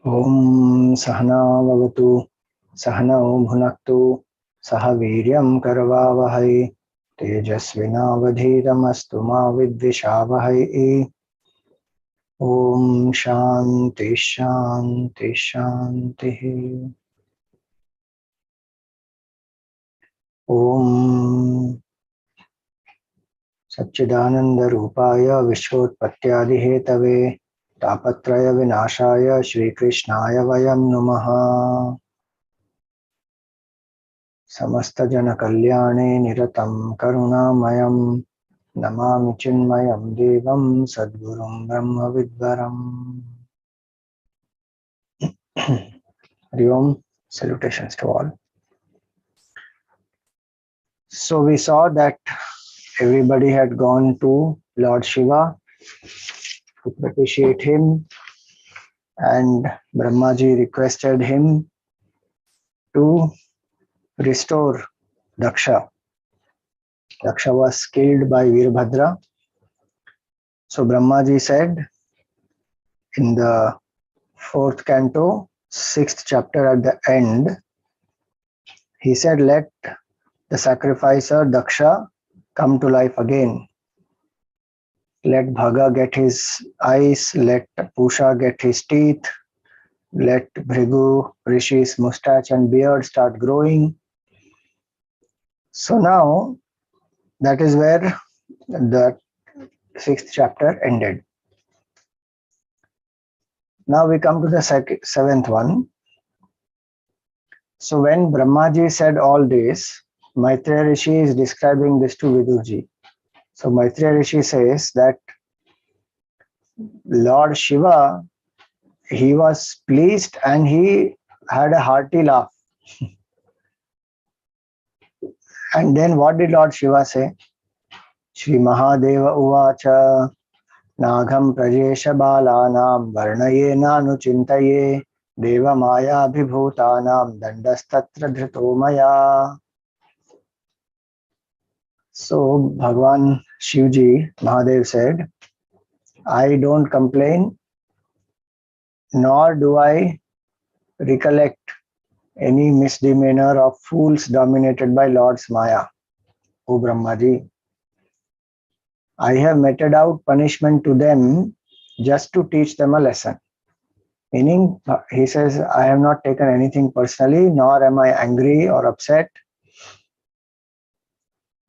Om Sahana Vavatu Sahanao Bhunaktu Saha Viryam Karavavahai Tejasvinavadhitamastu ma vidvishavahai. Om Shanti Shanti Shanti. Om Satchidananda Rupaya Vishwotpattyadihetave Tapatraya Vinashaya Shri Krishnaya Vayam Namaha. Samasta Jana Kalyane Niratam Karunamayam Namami Chinmayam Devam Sadgurum Brahma Vidvaram. Hari Om. Salutations to all. So we saw that everybody had gone to Lord Shiva to propitiate him, and Brahmaji requested him to restore Daksha. Daksha was killed by Veerbhadra. So Brahmaji said in the 4th canto, 6th chapter at the end, he said, let the sacrificer Daksha come to life again. Let Bhaga get his eyes, let Pusha get his teeth, let Bhrigu Rishi's mustache and beard start growing. So now that is where the 6th chapter ended. Now we come to the 7th one. So when Brahmaji said all this, Maitreya Rishi is describing this to Vidurji. So Maitreya Rishi says that Lord Shiva, he was pleased and he had a hearty laugh. And then what did Lord Shiva say? Shri Mahadeva Uvacha Nagham Prajesha Balanam Varnayena Nuchintaye Deva Maya Abhibhutanam Dandastatra Dhritomaya. So Bhagwan Shivji, Mahadev said, I don't complain, nor do I recollect any misdemeanor of fools dominated by Lord's Maya, O Brahmaji. I have meted out punishment to them just to teach them a lesson. Meaning, he says, I have not taken anything personally, nor am I angry or upset.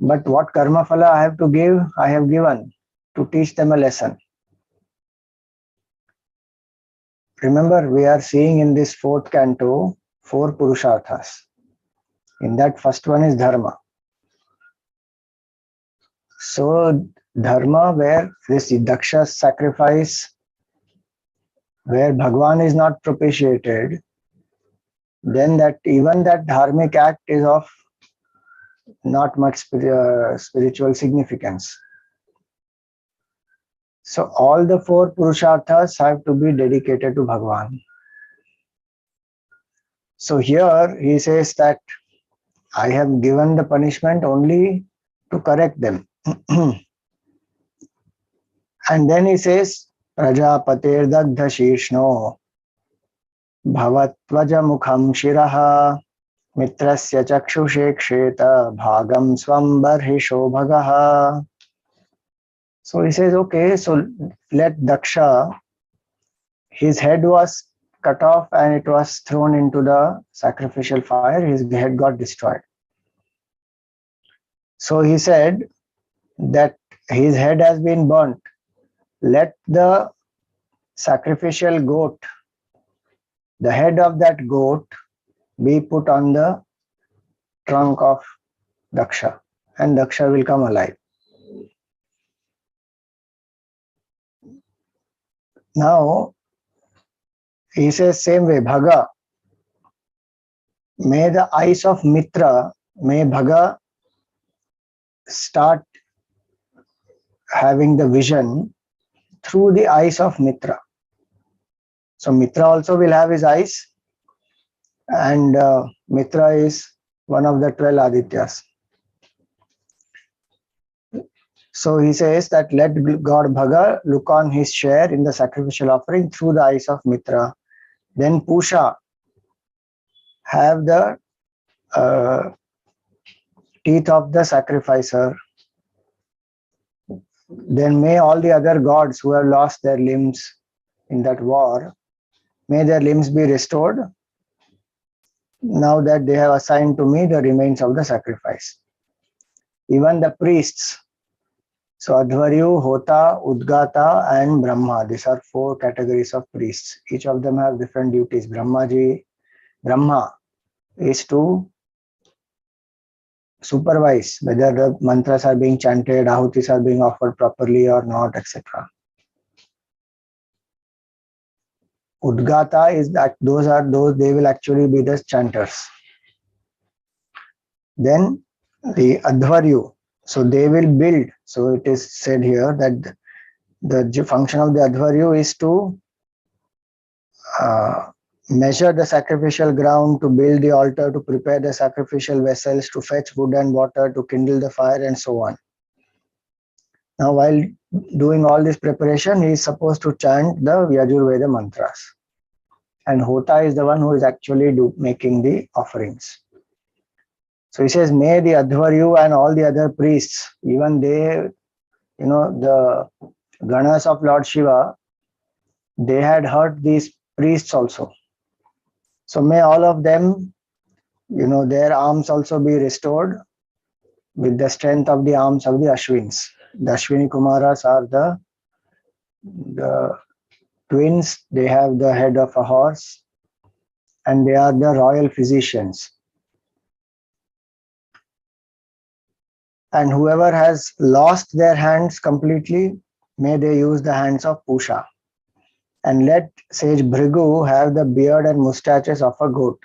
But what karma phala I have to give, I have given to teach them a lesson. Remember, we are seeing in this 4th canto 4 Purusharthas. In that first one is Dharma. So Dharma, where this Daksha's sacrifice, where Bhagwan is not propitiated, then that even that dharmic act is of not much spiritual significance. So all the 4 Purusharthas have to be dedicated to Bhagwan. So here he says that I have given the punishment only to correct them. And then he says, Prajapatir Dagdha Shishno Bhavatvaja Mukham Shiraha Mitrasya Chakshushe Ksheta Bhagam Swam Barhisho Bhagaha. So he says, okay, so let Daksha, his head was cut off and it was thrown into the sacrificial fire, his head got destroyed. So he said that his head has been burnt. Let the sacrificial goat, the head of that goat, be put on the trunk of Daksha, and Daksha will come alive. Now, he says same way, Bhaga, may the eyes of Mitra, may Bhaga start having the vision through the eyes of Mitra. So Mitra also will have his eyes, and Mitra is one of the 12 Adityas. So he says that let God Bhaga look on his share in the sacrificial offering through the eyes of Mitra. Then Pusha have the teeth of the sacrificer. Then may all the other gods who have lost their limbs in that war, may their limbs be restored now that they have assigned to me the remains of the sacrifice. Even the priests, so Adhvaryu, Hota, Udgata and Brahma, these are 4 categories of priests. Each of them have different duties. Brahma is to supervise whether the mantras are being chanted, ahutis are being offered properly or not, etc. Udgata is that those they will actually be the chanters. Then the Adhvaryu, so they will build. So it is said here that the function of the Adhvaryu is to measure the sacrificial ground, to build the altar, to prepare the sacrificial vessels, to fetch wood and water, to kindle the fire, and so on. Now, while doing all this preparation, he is supposed to chant the Yajurveda mantras. And Hota is the one who is actually making the offerings. So he says, may the Adhvaryu and all the other priests, even they, the Ganas of Lord Shiva, they had hurt these priests also. So may all of them, their arms also be restored with the strength of the arms of the Ashwins. The Ashwini Kumaras are the twins. They have the head of a horse and they are the royal physicians. And whoever has lost their hands completely, may they use the hands of Pusha. And let sage Bhrigu have the beard and mustaches of a goat.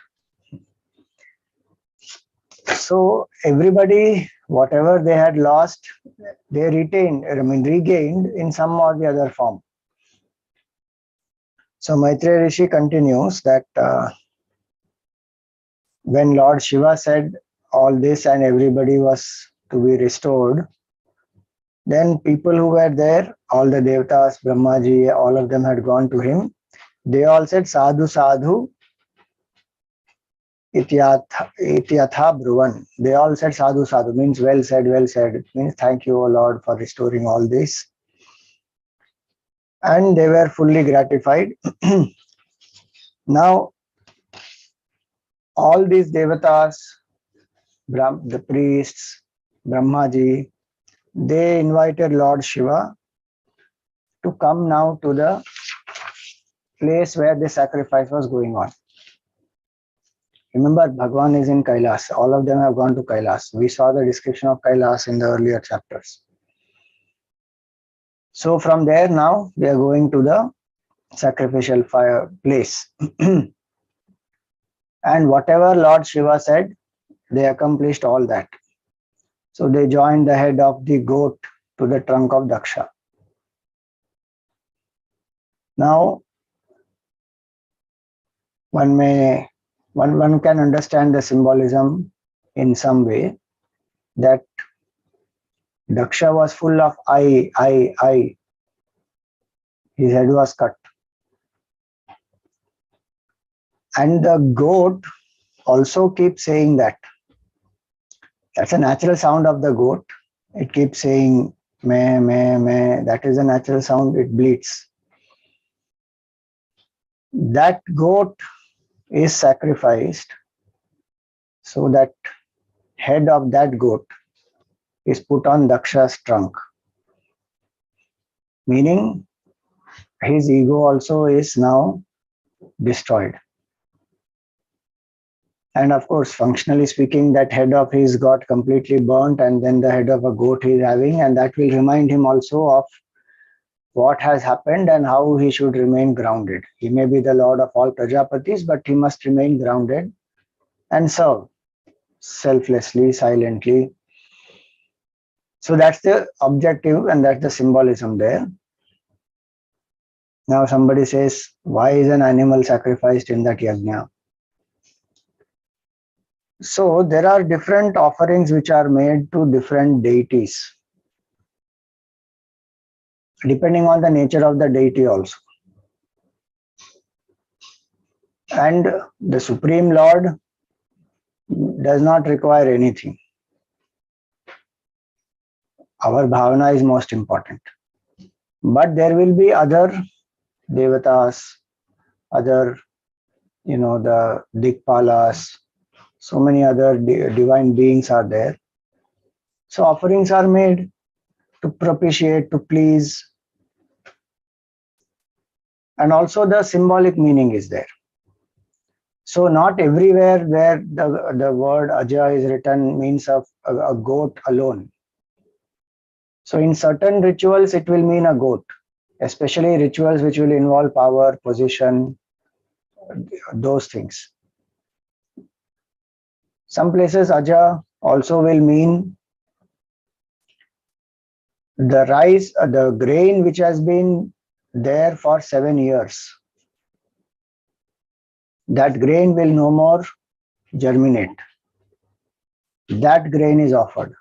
So everybody, whatever they had lost, they regained in some or the other form. So Maitreya Rishi continues that when Lord Shiva said all this and everybody was to be restored, then people who were there, all the Devatas, Brahmaji, all of them had gone to him. They all said, Sadhu, Sadhu, Ityatha Bruvan. They all said, Sadhu, Sadhu, means well said, well said. It means thank you, O Lord, for restoring all this. And they were fully gratified. Now, all these Devatas, the priests, Brahmaji, they invited Lord Shiva to come now to the place where the sacrifice was going on. Remember, Bhagwan is in Kailas. All of them have gone to Kailas. We saw the description of Kailas in the earlier chapters. So from there now, we are going to the sacrificial fire place. And whatever Lord Shiva said, they accomplished all that. So they joined the head of the goat to the trunk of Daksha. Now, one can understand the symbolism in some way that Daksha was full of I. His head was cut. And the goat also keeps saying that. That's a natural sound of the goat. It keeps saying meh, meh, meh. That is a natural sound. It bleats. That goat is sacrificed so that head of that goat is put on Daksha's trunk. Meaning his ego also is now destroyed. And of course, functionally speaking, that head of his got completely burnt, and then the head of a goat he is having, and that will remind him also of what has happened and how he should remain grounded. He may be the lord of all Prajapatis, but he must remain grounded and serve selflessly, silently. So that's the objective and that's the symbolism there. Now somebody says, why is an animal sacrificed in that yajna? So there are different offerings which are made to different deities, depending on the nature of the deity also. And the Supreme Lord does not require anything. Our bhavana is most important. But there will be other devatas, other, the Dikpalas, so many other divine beings are there. So offerings are made to propitiate, to please. And also the symbolic meaning is there. So not everywhere where the word Aja is written means a goat alone. So in certain rituals, it will mean a goat, especially rituals which will involve power, position, those things. Some places Aja also will mean the rice, the grain which has been there for 7 years. That grain will no more germinate. That grain is offered.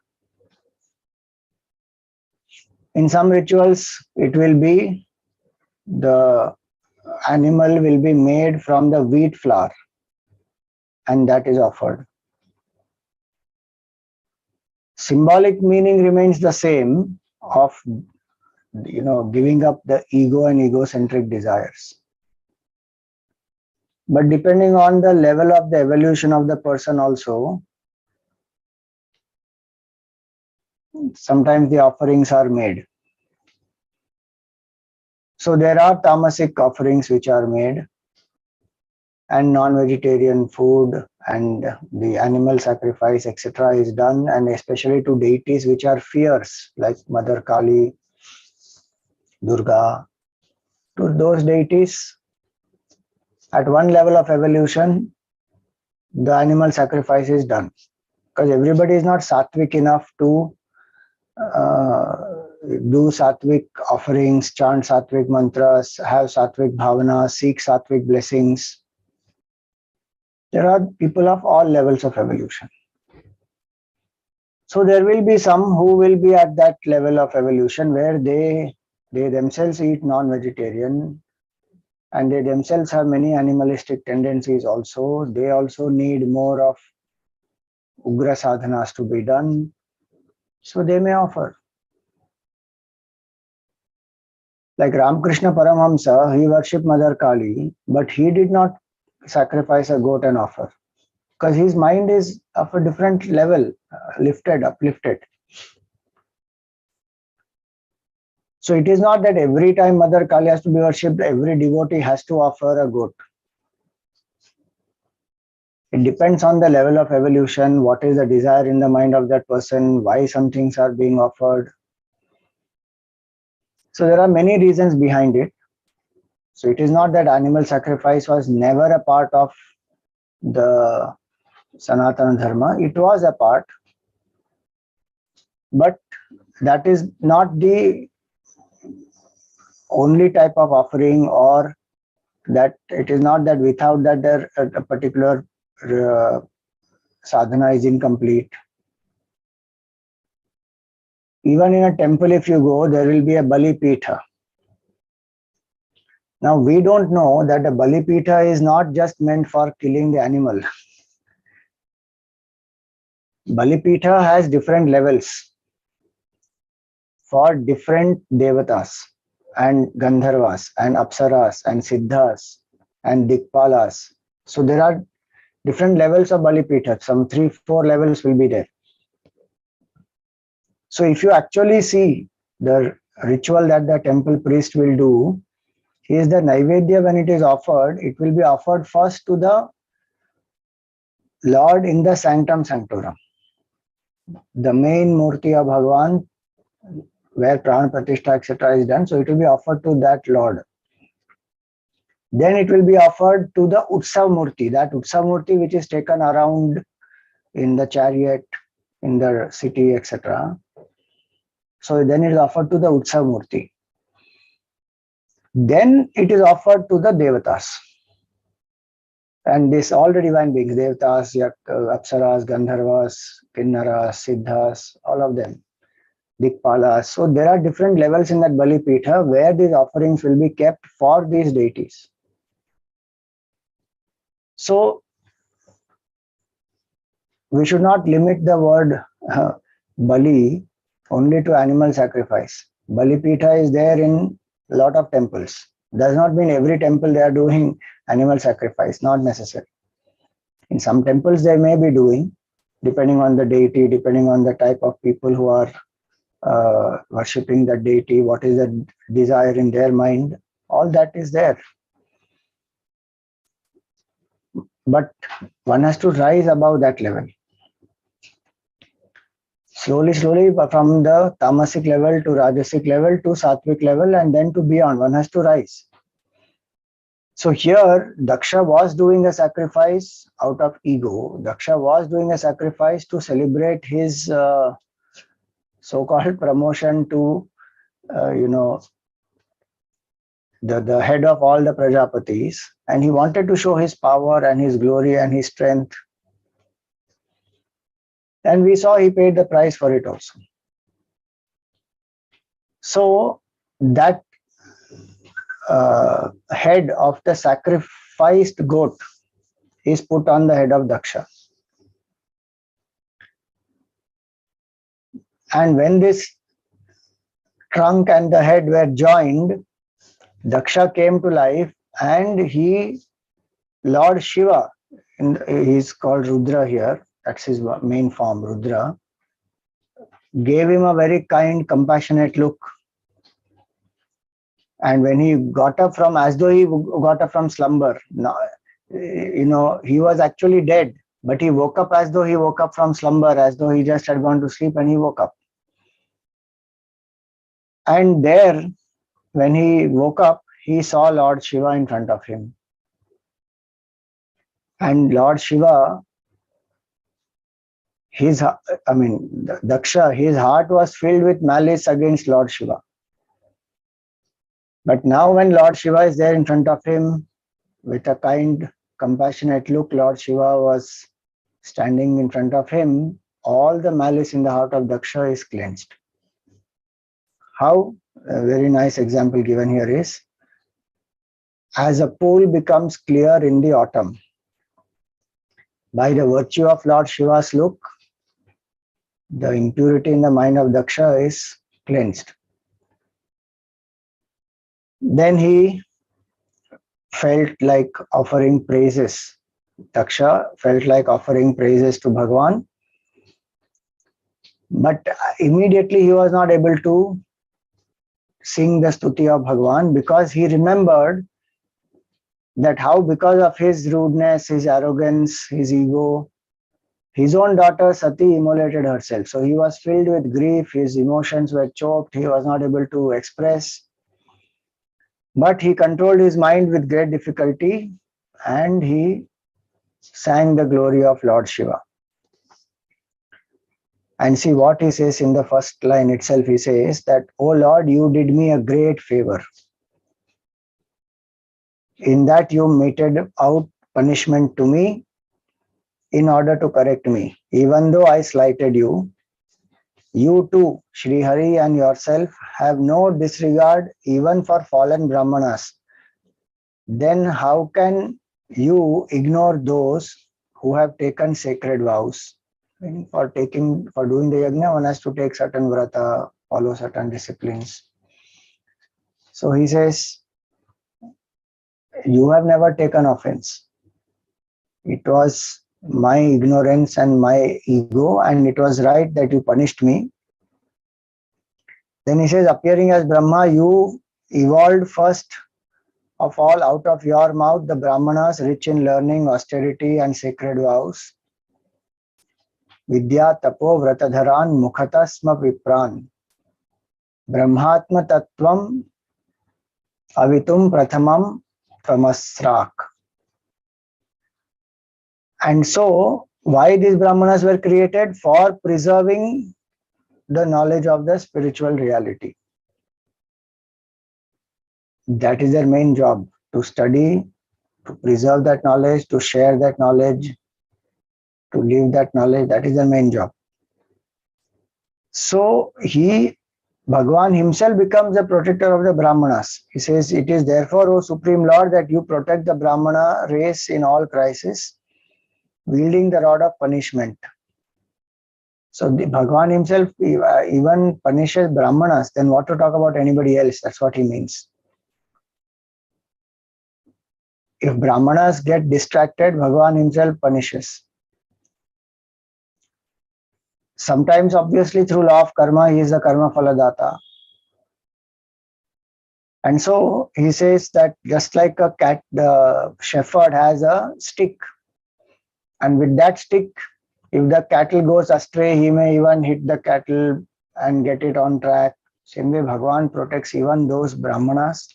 In some rituals, it will be the animal will be made from the wheat flour, and that is offered. Symbolic meaning remains the same of giving up the ego and egocentric desires. But depending on the level of the evolution of the person also, sometimes the offerings are made. So there are tamasic offerings which are made, and non-vegetarian food and the animal sacrifice, etc. is done, and especially to deities which are fierce, like Mother Kali, Durga. To those deities, at one level of evolution, the animal sacrifice is done, because everybody is not sattvic enough to do sattvic offerings, chant sattvic mantras, have sattvic bhavana, seek sattvic blessings. There are people of all levels of evolution. So there will be some who will be at that level of evolution where they themselves eat non-vegetarian, and they themselves have many animalistic tendencies also. They also need more of ugra sadhanas to be done. So they may offer. Like Ramakrishna Paramahamsa, he worshipped Mother Kali, but he did not sacrifice a goat and offer, because his mind is of a different level, uplifted. So it is not that every time Mother Kali has to be worshipped, every devotee has to offer a goat. It depends on the level of evolution, what is the desire in the mind of that person, why some things are being offered. So there are many reasons behind it. So it is not that animal sacrifice was never a part of the Sanatana Dharma. It was a part, but that is not the only type of offering, or that it is not that without that there a particular sadhana is incomplete. Even in a temple, if you go, there will be a Bali Pitha. Now we don't know that a Bali Pitha is not just meant for killing the animal. Bali Pitha has different levels for different devatas and Gandharvas and Apsaras and Siddhas and Dikpalas. So there are different levels of Bali Pitha. Some 3-4 levels will be there. So if you actually see the ritual that the temple priest will do, is the Naivedya, when it is offered, it will be offered first to the Lord in the Sanctum Sanctorum, the main Murti of Bhagavan, where Prana Pratishtha, etc. is done. So it will be offered to that Lord. Then it will be offered to the Utsav Murti, that Utsav Murti which is taken around in the chariot, in the city, etc. So then it is offered to the Utsav Murti. Then it is offered to the Devatas. And this all the divine beings, Devatas, Apsaras, Gandharvas, Kinnaras, Siddhas, all of them, Dikpalas. So there are different levels in that Bali Pitha where these offerings will be kept for these deities. So we should not limit the word Bali only to animal sacrifice. Bali Pitha is there in a lot of temples. Does not mean every temple they are doing animal sacrifice, not necessary. In some temples they may be doing, depending on the deity, depending on the type of people who are worshipping the deity, what is the desire in their mind, all that is there. But one has to rise above that level. Slowly, from the tamasic level to rajasic level to sattvic level and then to beyond, one has to rise. So here, Daksha was doing a sacrifice out of ego. Daksha was doing a sacrifice to celebrate his so-called promotion to, the head of all the Prajapatis. And he wanted to show his power and his glory and his strength. And we saw he paid the price for it also. So that head of the sacrificed goat is put on the head of Daksha. And when this trunk and the head were joined, Daksha came to life, and Lord Shiva, he's called Rudra here, that's his main form, Rudra, gave him a very kind, compassionate look. And when he got up from, as though he got up from slumber, he was actually dead, but he woke up as though he woke up from slumber, as though he just had gone to sleep and he woke up. And there, when he woke up, he saw Lord Shiva in front of him. And Lord Shiva, Daksha, his heart was filled with malice against Lord Shiva. But now when Lord Shiva is there in front of him, with a kind, compassionate look, Lord Shiva was standing in front of him, all the malice in the heart of Daksha is cleansed. How? A very nice example given here is, as a pool becomes clear in the autumn, by the virtue of Lord Shiva's look, the impurity in the mind of Daksha is cleansed. Then he felt like offering praises. Daksha felt like offering praises to Bhagavan, but immediately he was not able to sing the stuti of Bhagavan, because he remembered that how, because of his rudeness, his arrogance, his ego, his own daughter Sati immolated herself. So he was filled with grief, his emotions were choked, he was not able to express. But he controlled his mind with great difficulty and he sang the glory of Lord Shiva. And see what he says in the first line itself. He says that, "O Lord, you did me a great favor, in that you meted out punishment to me in order to correct me. Even though I slighted you, you too, Sri Hari and yourself, have no disregard even for fallen Brahmanas. Then how can you ignore those who have taken sacred vows?" For doing the yagna, one has to take certain vrata, follow certain disciplines. So he says, you have never taken offense. It was my ignorance and my ego, and it was right that you punished me. Then he says, appearing as Brahma, you evolved first of all out of your mouth the Brahmanas rich in learning, austerity and sacred vows. Vidya tapo vratadharan mukhatasma vipran brahmatma tattvam avitum prathamam tamasrak. And so, why these Brahmanas were created? For preserving the knowledge of the spiritual reality. That is their main job, to study, to preserve that knowledge, to share that knowledge, to live that knowledge. That is their main job. So he Bhagavan himself becomes the protector of the Brahmanas. He says, it is therefore, O Supreme Lord, that you protect the Brahmana race in all crises, wielding the rod of punishment. So the Bhagavan himself even punishes Brahmanas, then what to talk about anybody else? That's what he means. If Brahmanas get distracted, Bhagavan himself punishes. Sometimes, obviously, through law of karma, he is the karma phaladata. And so he says that just like a cat, the shepherd has a stick. And with that stick, if the cattle goes astray, he may even hit the cattle and get it on track. Same way, Bhagavan protects even those Brahmanas.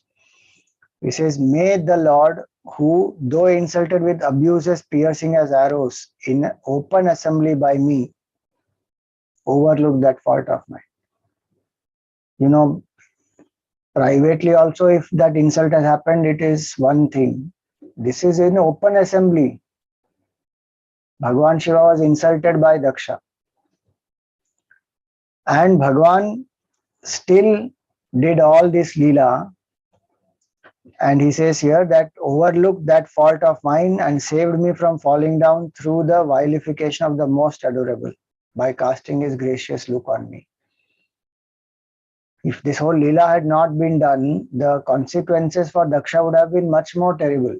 He says, may the Lord, who, though insulted with abuses piercing as arrows in open assembly by me, overlook that fault of mine. You know, privately also, if that insult has happened, it is one thing. This is in open assembly. Bhagavan Shiva was insulted by Daksha. And Bhagavan still did all this Leela. And he says here that overlooked that fault of mine and saved me from falling down through the vilification of the most adorable by casting his gracious look on me. If this whole Leela had not been done, the consequences for Daksha would have been much more terrible.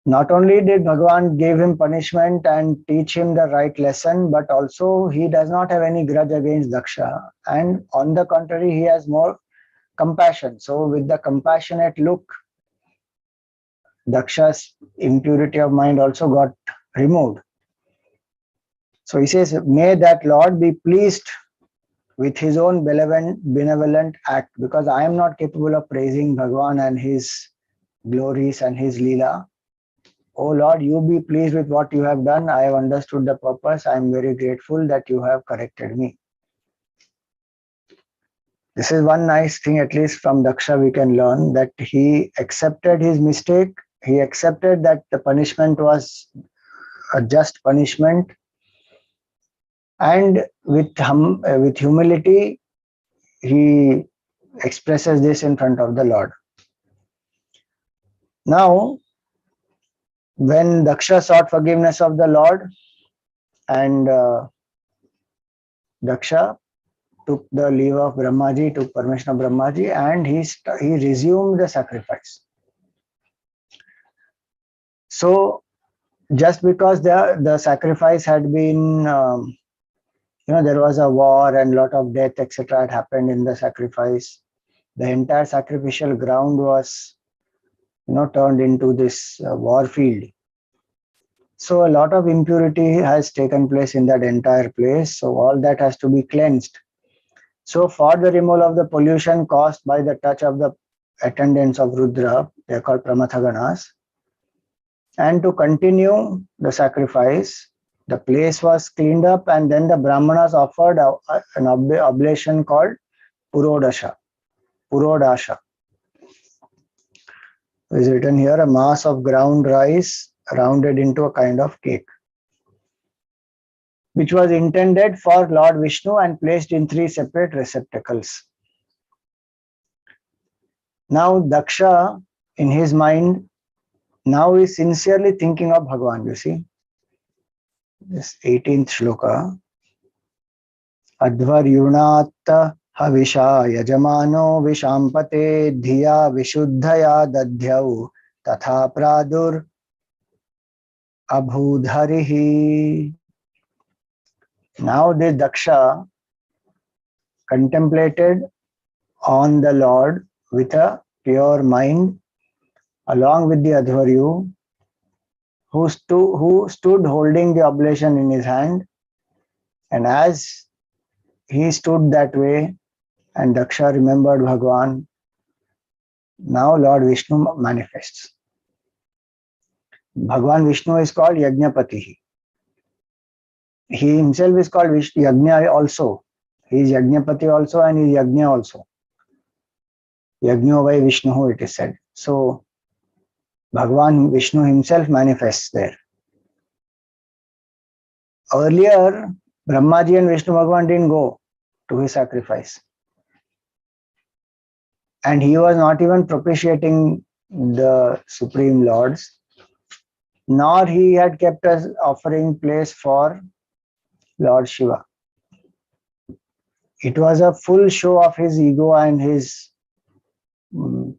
Not only did Bhagavan give him punishment and teach him the right lesson, but also he does not have any grudge against Daksha. And on the contrary, he has more compassion. So with the compassionate look, Daksha's impurity of mind also got removed. So he says, may that Lord be pleased with his own benevolent act, because I am not capable of praising Bhagavan and his glories and his Leela. Oh Lord, you be pleased with what you have done. I have understood the purpose. I am very grateful that you have corrected me. This is one nice thing, at least from Daksha we can learn, that he accepted his mistake. He accepted that the punishment was a just punishment. And with humility, he expresses this in front of the Lord. Now, when Daksha sought forgiveness of the Lord, and Daksha took the leave of Brahmaji, took permission of Brahmaji, and he resumed the sacrifice. So, just because the sacrifice had been, there was a war and lot of death, etc. had happened in the sacrifice. The entire sacrificial ground was, turned into this war field. So a lot of impurity has taken place in that entire place. So all that has to be cleansed. So for the removal of the pollution caused by the touch of the attendants of Rudra, they are called Pramathaganas, and to continue the sacrifice, the place was cleaned up, and then the Brahmanas offered an oblation called Purodasha. Purodasha. It is written here, a mass of ground rice rounded into a kind of cake, which was intended for Lord Vishnu and placed in 3 separate receptacles. Now Daksha, in his mind, now is sincerely thinking of Bhagavan, you see. This 18th shloka. Advaryunat havisha yajamano vishampate dhiya vishuddhaya dadhyau tatha pradur abhudharihi. Now this Daksha contemplated on the Lord with a pure mind, along with the Advaryu, who stood holding the oblation in his hand. And as he stood that way, and Daksha remembered Bhagavan, now Lord Vishnu manifests. Bhagavan Vishnu is called Yagnapati. He himself is called Yagna also. He is Yagnapati also, and he is Yagna also. Yagno vai Vishnu, it is said. So Bhagavan Vishnu himself manifests there. Earlier, Brahmaji and Vishnu Bhagavan didn't go to his sacrifice. And he was not even propitiating the Supreme Lords, nor he had kept an offering place for Lord Shiva. It was a full show of his ego and his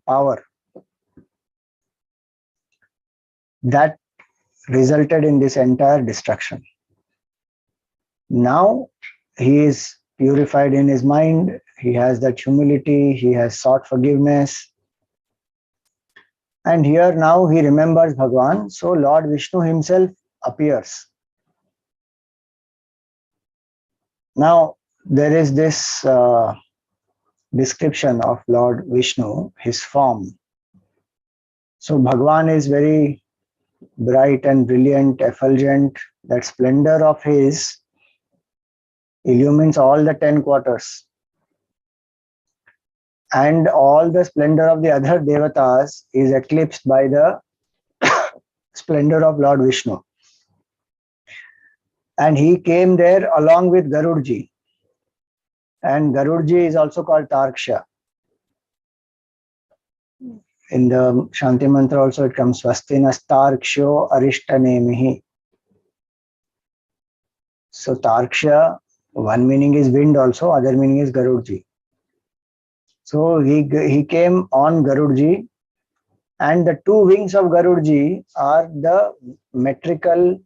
power that resulted in this entire destruction. Now he is purified in his mind, he has that humility, he has sought forgiveness. And here now he remembers Bhagavan, so Lord Vishnu himself appears. Now there is this description of Lord Vishnu, his form. So Bhagavan is very bright and brilliant, effulgent. That splendor of his illumines all the 10 quarters. And all the splendor of the other devatas is eclipsed by the splendor of Lord Vishnu. And he came there along with Garudji. And Garudji is also called Daksha. In the Shanti Mantra also it comes Swastinas Tarksho Arishtanemihi. So Daksha, one meaning is wind also, other meaning is Garudji. So he came on Garudji, and the two wings of Garudji are the metrical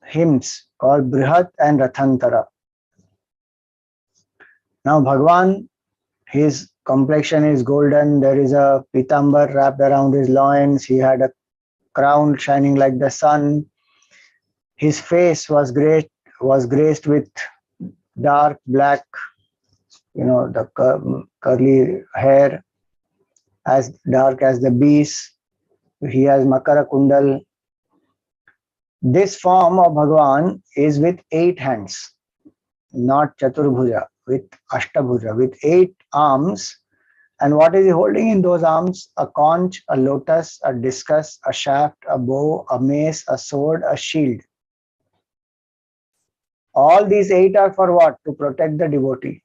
hymns called Brihat and Rathantara. Now Bhagavan, his complexion is golden, there is a pitambar wrapped around his loins, he had a crown shining like the sun, his face was graced with dark black, the curly hair, as dark as the bees. He has Makara Kundal. This form of Bhagavan is with 8 hands, not Chaturbhuja, with Ashtabhuja, with 8 arms. And what is he holding in those arms? A conch, a lotus, a discus, a shaft, a bow, a mace, a sword, a shield. All these 8 are for what? To protect the devotee,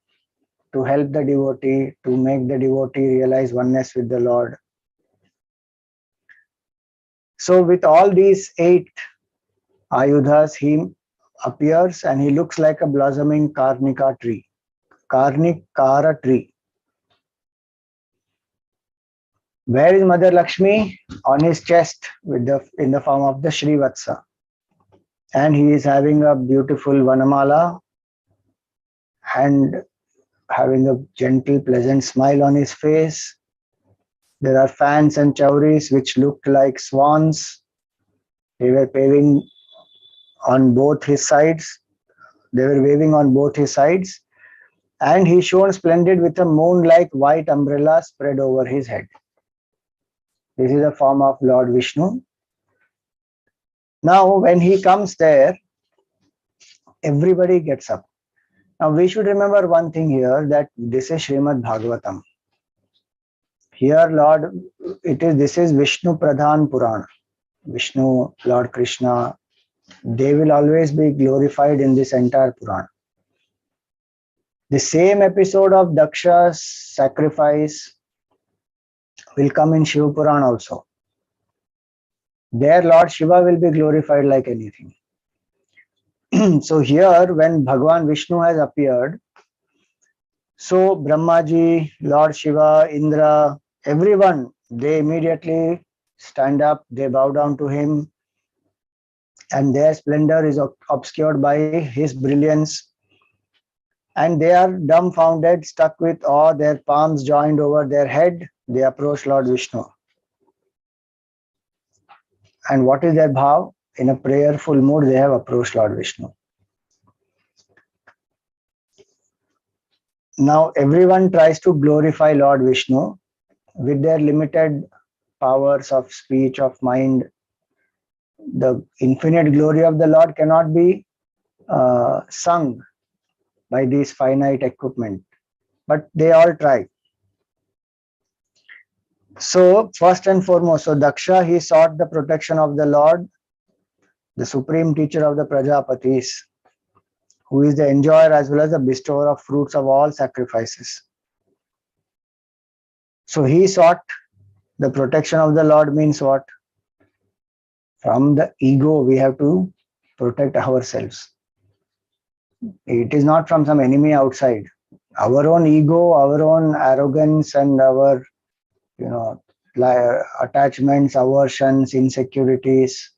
to help the devotee, to make the devotee realize oneness with the Lord. So with all these 8 ayudhas, he appears and he looks like a blossoming Karnika tree, Karnikara tree. Where is Mother Lakshmi? On his chest in the form of the Srivatsa. And he is having a beautiful Vanamala and having a gentle, pleasant smile on his face. There are fans and chauris which looked like swans. They were waving on both his sides. And he shone splendid with a moon-like white umbrella spread over his head. This is a form of Lord Vishnu. Now, when he comes there, everybody gets up. Now, we should remember one thing here, that this is Srimad Bhagavatam. Here, this is Vishnu Pradhan Purana. Vishnu, Lord Krishna, they will always be glorified in this entire Purana. The same episode of Daksha's sacrifice will come in Shiva Purana also. There Lord Shiva will be glorified like anything. So here when Bhagavan Vishnu has appeared, so Brahmaji, Lord Shiva, Indra, everyone, they immediately stand up, they bow down to him, and their splendor is obscured by his brilliance. And they are dumbfounded, stuck with awe, their palms joined over their head. They approach Lord Vishnu. And what is their bhav? In a prayerful mood, they have approached Lord Vishnu. Now, everyone tries to glorify Lord Vishnu with their limited powers of speech, of mind. The infinite glory of the Lord cannot be sung by these finite equipment, but they all try. So first and foremost, so Daksha, he sought the protection of the Lord, the supreme teacher of the Prajapatis, who is the enjoyer as well as the bestower of fruits of all sacrifices. So he sought the protection of the Lord means what? From the ego, we have to protect ourselves. It is not from some enemy outside. Our own ego, our own arrogance, and our, attachments, aversions, insecurities,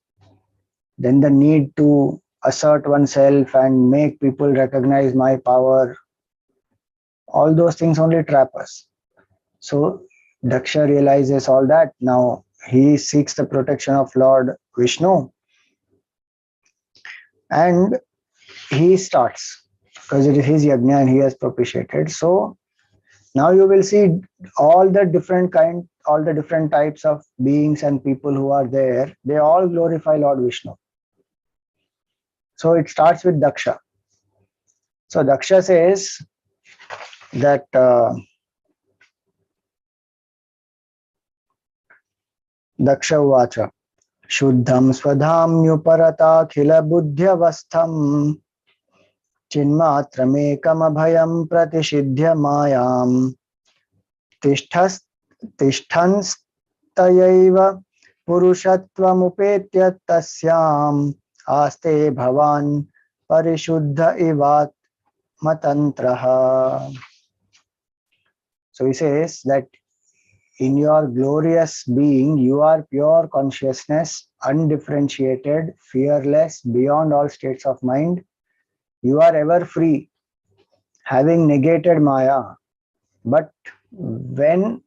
then the need to assert oneself and make people recognize my power, all those things only trap us. So Daksha realizes all that. Now he seeks the protection of Lord Vishnu, and he starts, because it is his yagna and he has propitiated. So now you will see all the different types of beings and people who are there, they all glorify Lord Vishnu. So it starts with Daksha. So Daksha says that Daksha Uvacha Shuddham Swadhamyuparata Khila Buddhyavastham Chinmatramekam Abhayam Pratishidhya Mayam Tishthanstayaiva Purushattvamupetya Tasyam Aste Bhavan Parishuddha Ivat Matantraha. So he says that in your glorious being, you are pure consciousness, undifferentiated, fearless, beyond all states of mind. You are ever free, having negated Maya. But when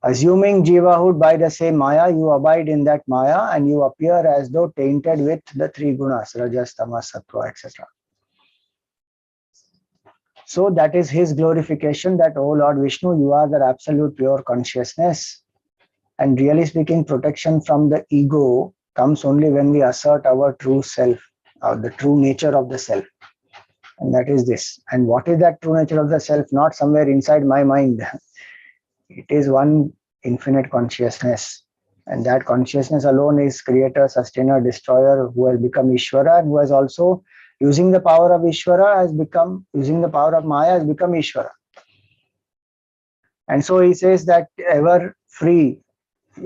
assuming jivahood by the same Maya, you abide in that Maya and you appear as though tainted with the three gunas, Rajas, Tamas, Sattva, etc. So that is his glorification, that, oh Lord Vishnu, you are the absolute pure consciousness. And really speaking, protection from the ego comes only when we assert our true self, or the true nature of the self. And that is this. And what is that true nature of the self? Not somewhere inside my mind. It is one infinite consciousness. And that consciousness alone is creator, sustainer, destroyer, who has become Ishvara, and who has also, using the power of Ishvara, using the power of Maya, has become Ishvara. And so he says that ever free,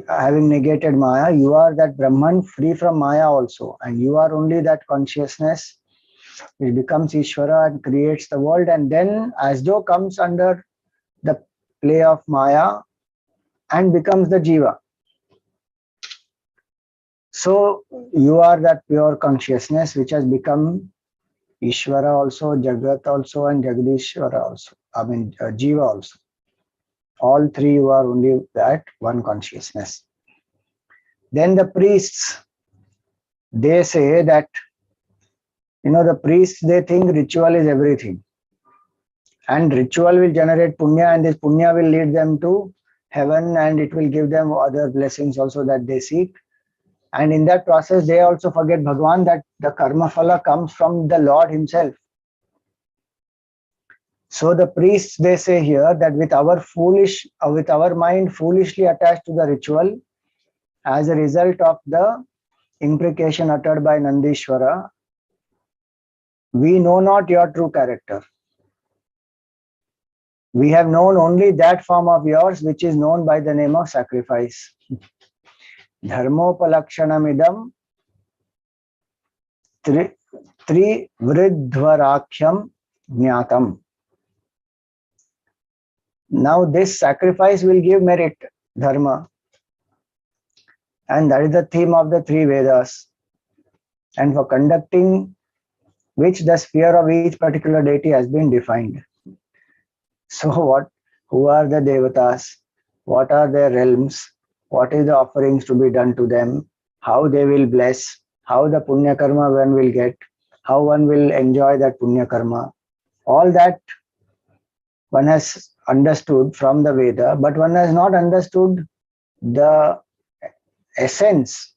having negated Maya, you are that Brahman free from Maya also. And you are only that consciousness which becomes Ishvara and creates the world, and then as though comes under the play of Maya and becomes the Jiva. So you are that pure consciousness which has become Ishvara also, Jagat also, and Jagadishvara also. Jiva also. All three, you are only that one consciousness. Then the priests, they say that, the priests, they think ritual is everything. And ritual will generate punya, and this punya will lead them to heaven, and it will give them other blessings also that they seek. And in that process, they also forget Bhagavan, that the karma phala comes from the Lord himself. So the priests, they say here that with our mind foolishly attached to the ritual, as a result of the imprecation uttered by Nandishvara, we know not your true character. We have known only that form of yours which is known by the name of sacrifice. Dharmopalakshanamidam Trivridhvarakhyam Jnatam. Now this sacrifice will give merit, dharma. And that is the theme of the three Vedas. And for conducting which the sphere of each particular deity has been defined. So who are the devatas? What are their realms? What is the offerings to be done to them? How they will bless? How the punya karma one will get? How one will enjoy that punya karma? All that one has understood from the Veda, but one has not understood the essence.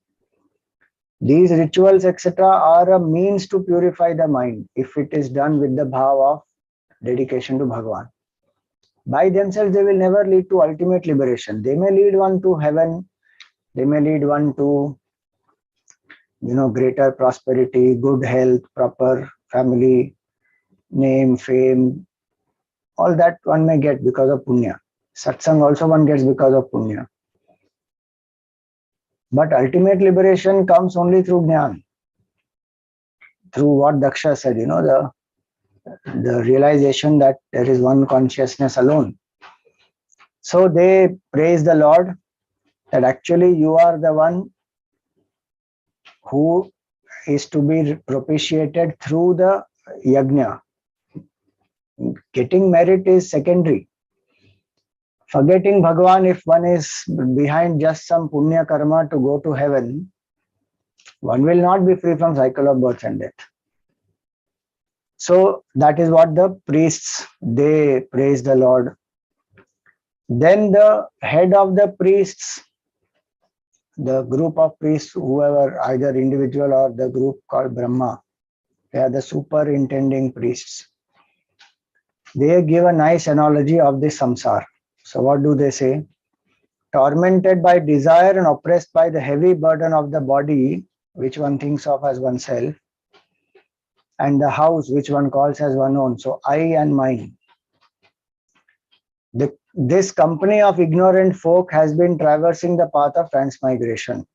These rituals, etc., are a means to purify the mind if it is done with the bhava of dedication to Bhagavan. By themselves, they will never lead to ultimate liberation. They may lead one to heaven, they may lead one to, greater prosperity, good health, proper family, name, fame, all that one may get because of punya. Satsang also one gets because of punya. But ultimate liberation comes only through jnana. Through what Daksha said, the realization that there is one consciousness alone. So they praise the Lord that actually you are the one who is to be propitiated through the yagna. Getting merit is secondary. Forgetting Bhagavan, if one is behind just some punya karma to go to heaven, one will not be free from cycle of birth and death. So that is what the priests, they praise the Lord. Then the head of the priests, the group of priests, whoever, either individual or the group called Brahma, they are the superintending priests. They give a nice analogy of the samsara. So what do they say? Tormented by desire and oppressed by the heavy burden of the body, which one thinks of as oneself, and the house, which one calls as one own. So I and mine. This company of ignorant folk has been traversing the path of transmigration.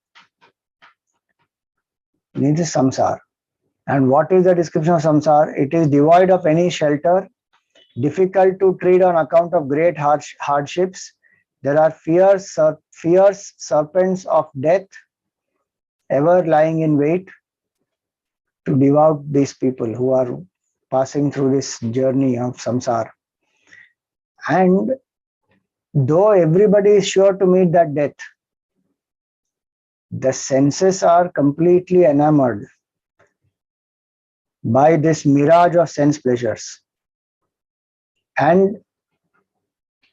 This is samsara. And what is the description of samsara? It is devoid of any shelter, difficult to tread on account of great hardships. There are fierce serpents of death ever lying in wait to devour these people who are passing through this journey of samsara. And though everybody is sure to meet that death, the senses are completely enamored by this mirage of sense pleasures. And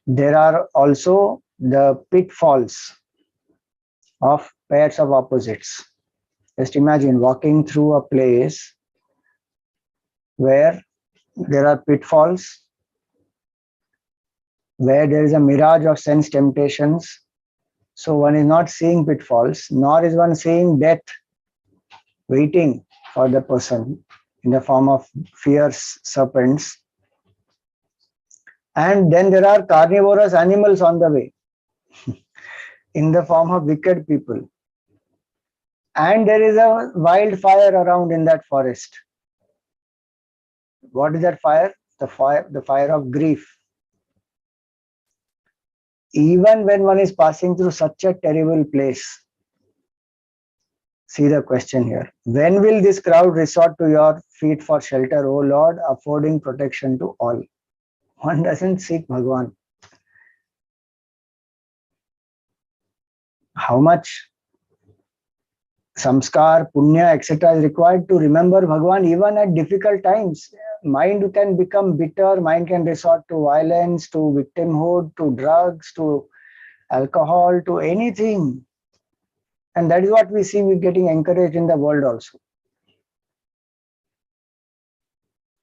there are also the pitfalls of pairs of opposites. Just imagine walking through a place where there are pitfalls, where there is a mirage of sense temptations. So one is not seeing pitfalls, nor is one seeing death waiting for the person in the form of fierce serpents. And then there are carnivorous animals on the way in the form of wicked people. And there is a wildfire around in that forest. What is that fire? The fire of grief. Even when one is passing through such a terrible place, see the question here. When will this crowd resort to your feet for shelter, O Lord, affording protection to all? One doesn't seek Bhagavan. How much samskar, punya, etc. is required to remember Bhagavan even at difficult times. Mind can become bitter, mind can resort to violence, to victimhood, to drugs, to alcohol, to anything. And that is what we see we getting encouraged in the world also.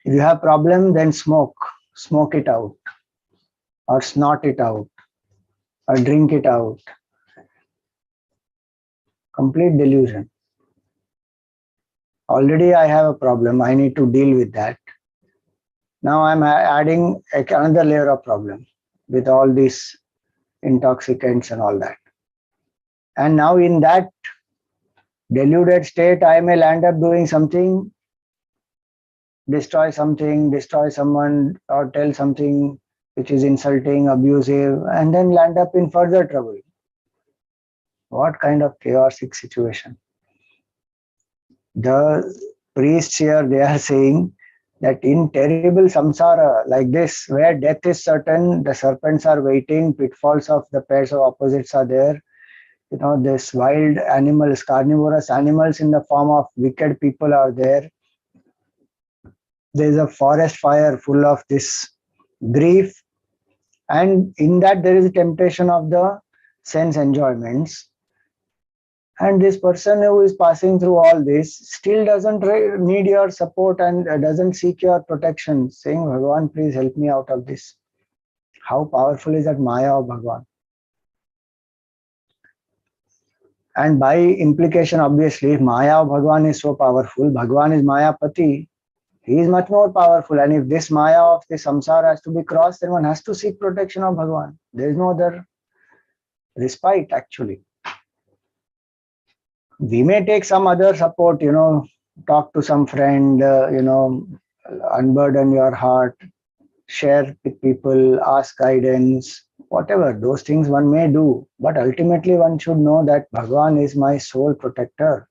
If you have problem, then smoke it out, or snort it out, or drink it out. Complete delusion. Already I have a problem, I need to deal with that. Now I'm adding another layer of problem with all these intoxicants and all that. And now in that deluded state, I may land up doing something, destroy someone, or tell something which is insulting, abusive, and then land up in further trouble. What kind of chaotic situation? The priests here, they are saying that in terrible samsara like this, where death is certain, the serpents are waiting, pitfalls of the pairs of opposites are there. This wild animals, carnivorous animals in the form of wicked people are there. There is a forest fire full of this grief. And in that there is a temptation of the sense enjoyments. And this person who is passing through all this still doesn't need your support and doesn't seek your protection, saying, Bhagavan, please help me out of this. How powerful is that Maya of Bhagavan? And by implication, obviously, if Maya of Bhagavan is so powerful, Bhagavan is Maya Pati, He is much more powerful. And if this Maya of the samsara has to be crossed, then one has to seek protection of Bhagavan. There is no other respite actually. We may take some other support, talk to some friend, unburden your heart, share with people, ask guidance, whatever. Those things one may do. But ultimately one should know that Bhagavan is my sole protector.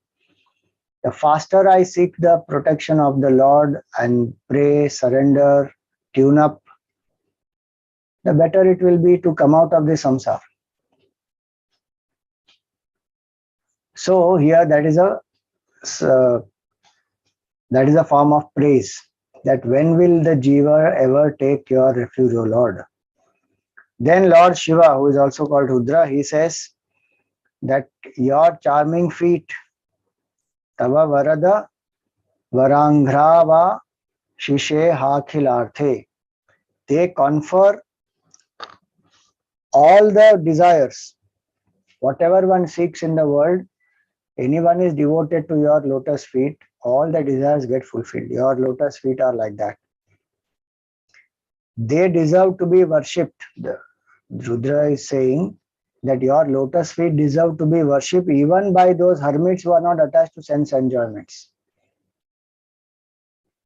The faster I seek the protection of the Lord and pray, surrender, tune up, the better it will be to come out of the samsara. So here that is a form of praise. That when will the Jiva ever take your refuge, O Lord? Then Lord Shiva, who is also called Rudra, he says that your charming feet, Tava Varada Varangrava Shishe Hakhilarthe, they confer all the desires. Whatever one seeks in the world, anyone is devoted to your lotus feet, all the desires get fulfilled. Your lotus feet are like that. They deserve to be worshipped. The Rudra is saying that your lotus feet deserve to be worshipped even by those hermits who are not attached to sense enjoyments.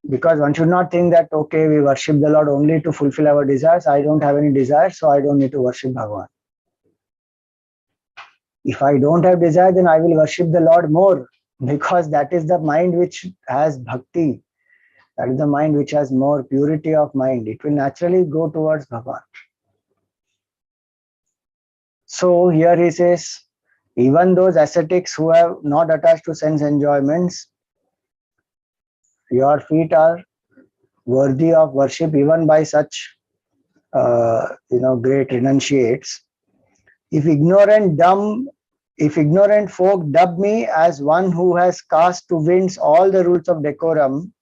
Because one should not think that, okay, we worship the Lord only to fulfill our desires. I don't have any desires, so I don't need to worship Bhagavan. If I don't have desire, then I will worship the Lord more, because that is the mind which has bhakti. That is the mind which has more purity of mind. It will naturally go towards Bhagavan. So here he says, even those ascetics who have not attached to sense enjoyments, your feet are worthy of worship even by such great renunciates. If ignorant folk dub me as one who has cast to winds all the rules of decorum,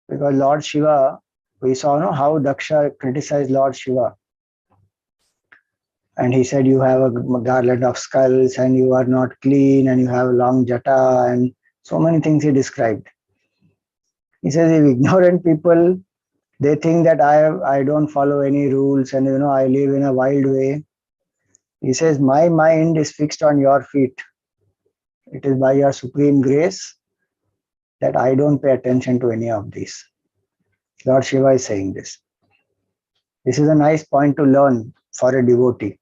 because Lord Shiva, we saw how Daksha criticized Lord Shiva. And he said, you have a garland of skulls and you are not clean and you have a long jata, and so many things he described. He says, if ignorant people, they think that I don't follow any rules and I live in a wild way. He says, my mind is fixed on your feet. It is by your supreme grace that I don't pay attention to any of these. Lord Shiva is saying this. This is a nice point to learn for a devotee.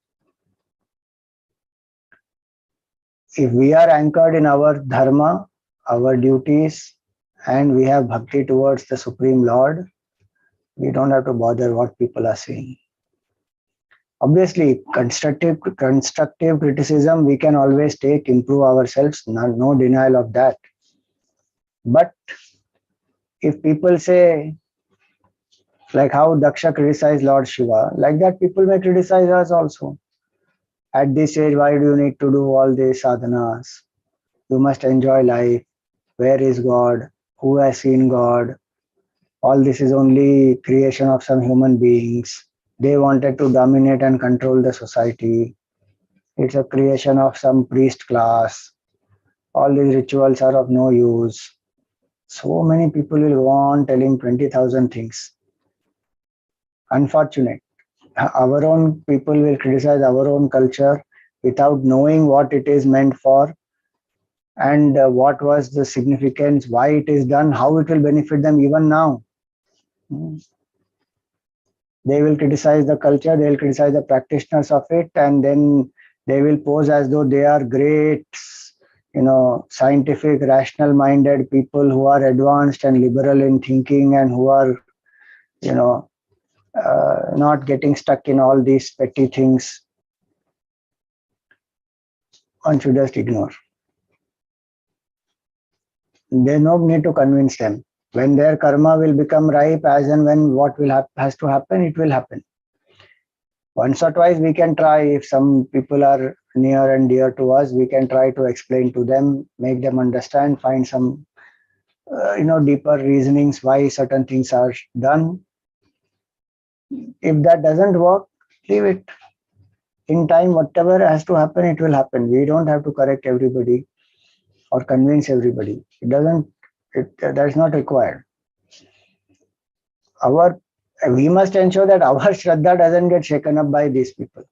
If we are anchored in our dharma, our duties, and we have bhakti towards the Supreme Lord, we don't have to bother what people are saying. Obviously, constructive criticism we can always take, improve ourselves, no denial of that. But if people say, like how Daksha criticized Lord Shiva, like that people may criticize us also. At this age, why do you need to do all these sadhanas? You must enjoy life. Where is God? Who has seen God? All this is only creation of some human beings. They wanted to dominate and control the society. It's a creation of some priest class. All these rituals are of no use. So many people will go on telling 20,000 things. Unfortunate. Our own people will criticize our own culture without knowing what it is meant for and what was the significance, why it is done, how it will benefit them even now. They will criticize the culture, they will criticize the practitioners of it, and then they will pose as though they are great, scientific, rational-minded people who are advanced and liberal in thinking and who are, not getting stuck in all these petty things. One should just ignore. There's no need to convince them. When their karma will become ripe, as and when what will has to happen, it will happen. Once or twice we can try, if some people are near and dear to us, we can try to explain to them, make them understand, find some deeper reasonings why certain things are done. If that doesn't work, leave it. In time, whatever has to happen, it will happen. We don't have to correct everybody or convince everybody. It doesn't That is not required. We must ensure that our Shraddha doesn't get shaken up by these people.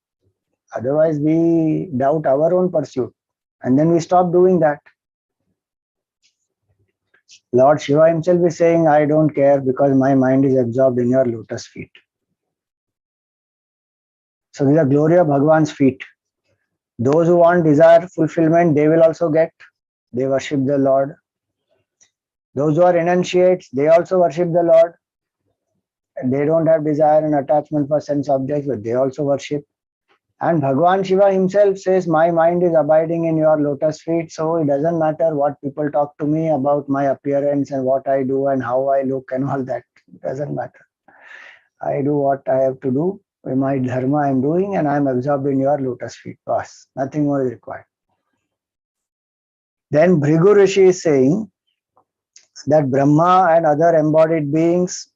Otherwise, we doubt our own pursuit. And then we stop doing that. Lord Shiva himself is saying, I don't care because my mind is absorbed in your lotus feet. So this is the glory of Bhagavan's feet. Those who want desire fulfillment, they will also get. They worship the Lord. Those who are renunciates, they also worship the Lord. They don't have desire and attachment for sense objects, but they also worship. And Bhagavan Shiva himself says, my mind is abiding in your lotus feet, so it doesn't matter what people talk to me about my appearance and what I do and how I look and all that. It doesn't matter. I do what I have to do. With my dharma I am doing, and I am absorbed in your lotus feet. Bas. Nothing more is required. Then Bhrigu Rishi is saying that Brahma and other embodied beings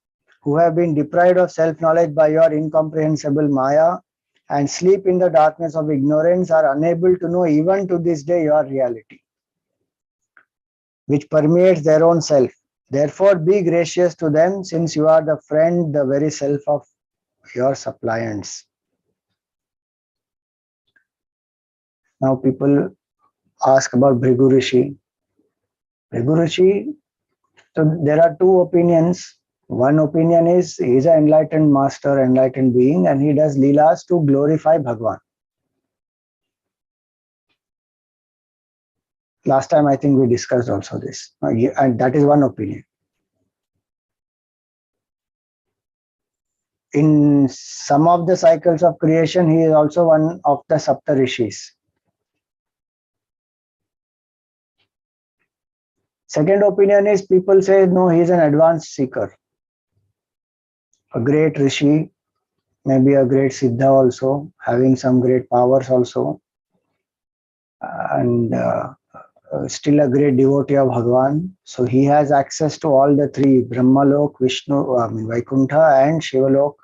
who have been deprived of self-knowledge by your incomprehensible Maya and sleep in the darkness of ignorance are unable to know even to this day your reality, which permeates their own self. Therefore, be gracious to them, since you are the friend, the very self of your suppliants. Now people ask about Bhrigu Rishi. Bhrigu Rishi, so there are two opinions. One opinion is he is an enlightened master, enlightened being, and he does leelas to glorify Bhagavan. Last time I think we discussed also this, and that is one opinion. In some of the cycles of creation, he is also one of the Saptarishis. Second opinion is people say, no, he is an advanced seeker. A great Rishi, maybe a great Siddha also, having some great powers also. And still a great devotee of Bhagavan. So he has access to all the three, Brahmalok, Vishnu, Vaikuntha and Shivalok.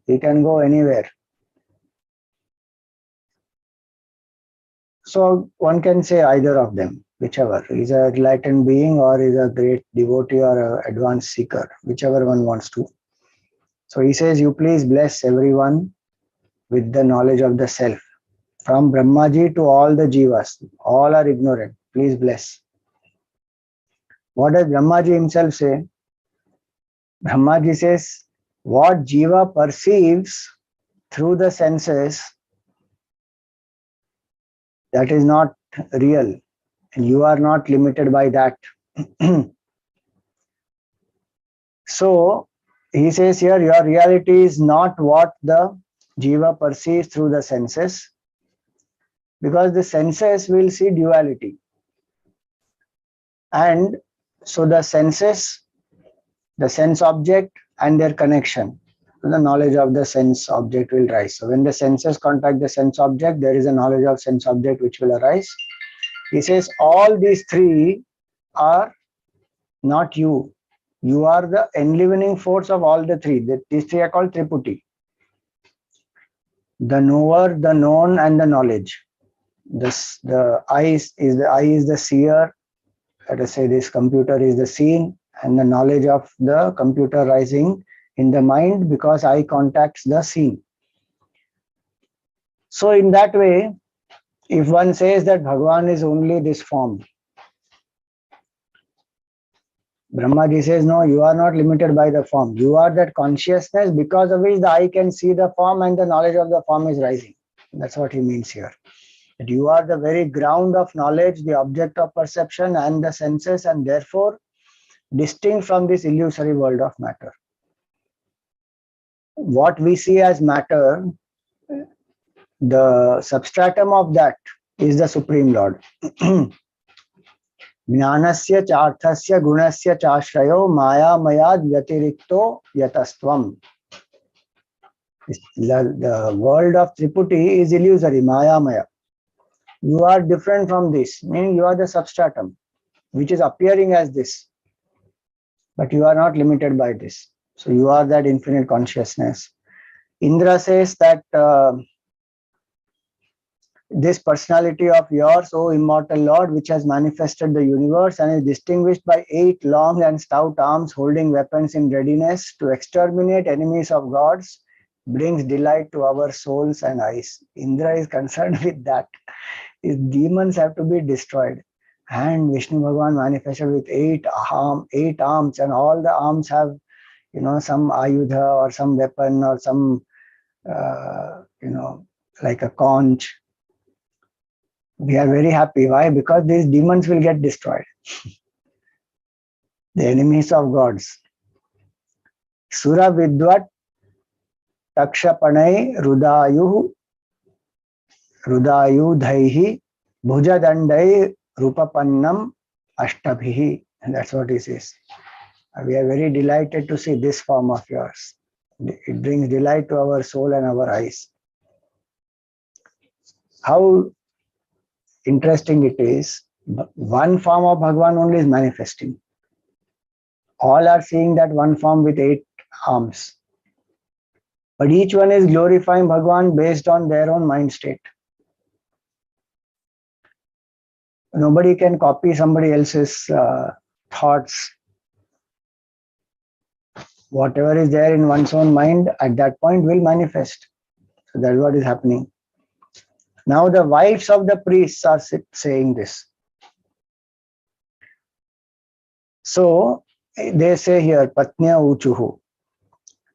He can go anywhere. So one can say either of them, whichever. He's an enlightened being or is a great devotee or an advanced seeker, whichever one wants to. So he says, you please bless everyone with the knowledge of the self. From Brahmaji to all the jivas, all are ignorant. Please bless. What does Brahmaji himself say? Brahmaji says, what jiva perceives through the senses, that is not real. And you are not limited by that. So, he says here, your reality is not what the jiva perceives through the senses, because the senses will see duality. And so the senses, the sense object and their connection, the knowledge of the sense object will rise. So when the senses contact the sense object, there is a knowledge of sense object which will arise. He says all these three are not you. You are the enlivening force of all the three. These three are called Triputi. The knower, the known, and the knowledge. The eye is the seer. Let us say this computer is the seen, and the knowledge of the computer rising in the mind because eye contacts the seen. So in that way, if one says that Bhagavan is only this form, Brahmaji says, no, you are not limited by the form. You are that consciousness because of which the eye can see the form and the knowledge of the form is rising. That's what he means here. That you are the very ground of knowledge, the object of perception and the senses, and therefore distinct from this illusory world of matter. What we see as matter, the substratum of that is the Supreme Lord. Jnanasya charthasya gunasya chashrayo maya mayad vyatirikto yatastvam. The world of Triputi is illusory, maya maya. You are different from this, meaning you are the substratum, which is appearing as this. But you are not limited by this. So you are that infinite consciousness. Indra says that this personality of yours, O immortal Lord, which has manifested the universe and is distinguished by 8 long and stout arms holding weapons in readiness to exterminate enemies of gods, brings delight to our souls and eyes. Indra is concerned with that. His demons have to be destroyed. And Vishnu Bhagavan manifested with 8 arms, and all the arms have, some ayudha or some weapon or some, like a conch. We are very happy. Why? Because these demons will get destroyed. The enemies of gods. Sura Vidvat Takshapanai Rudayudhaihi Bhujadandai Rupapannam Ashtabhihi. And that's what he says. We are very delighted to see this form of yours. It brings delight to our soul and our eyes. How interesting it is. One form of Bhagavan only is manifesting. All are seeing that one form with 8 arms. But each one is glorifying Bhagavan based on their own mind state. Nobody can copy somebody else's thoughts. Whatever is there in one's own mind at that point will manifest. So that's what is happening. Now the wives of the priests are saying this. So they say here, Patnya Uchuhu.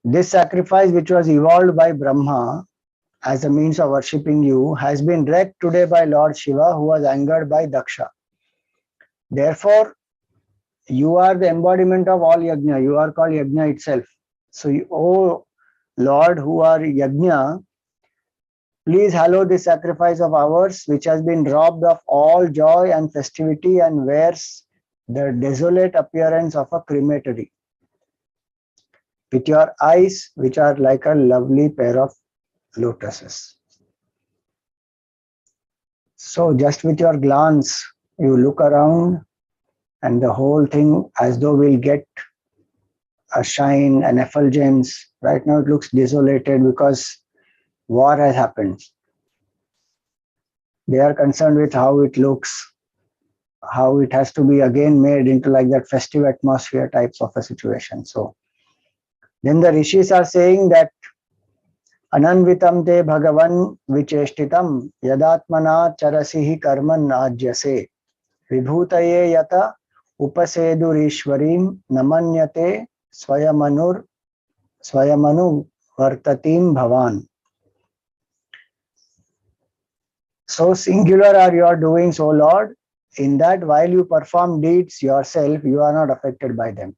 This sacrifice which was evolved by Brahma as a means of worshipping you has been wrecked today by Lord Shiva, who was angered by Daksha. Therefore, you are the embodiment of all Yagna. You are called Yagna itself. So, O Lord, who are Yagna, please hallow this sacrifice of ours, which has been robbed of all joy and festivity and wears the desolate appearance of a crematory. With your eyes, which are like a lovely pair of lotuses. So just with your glance, you look around and the whole thing as though we'll get a shine, an effulgence. Right now it looks desolated because war has happened. They are concerned with how it looks, how it has to be again made into like that festive atmosphere types of a situation. So then the rishis are saying that Ananvitam te bhagavan vicheshtitam yadatmana charasihi karman ajyase vibhutaye yata upasedurishwarim namanyate swayamanu vartatim bhavan. So singular are your doings, O Lord, in that while you perform deeds yourself, you are not affected by them.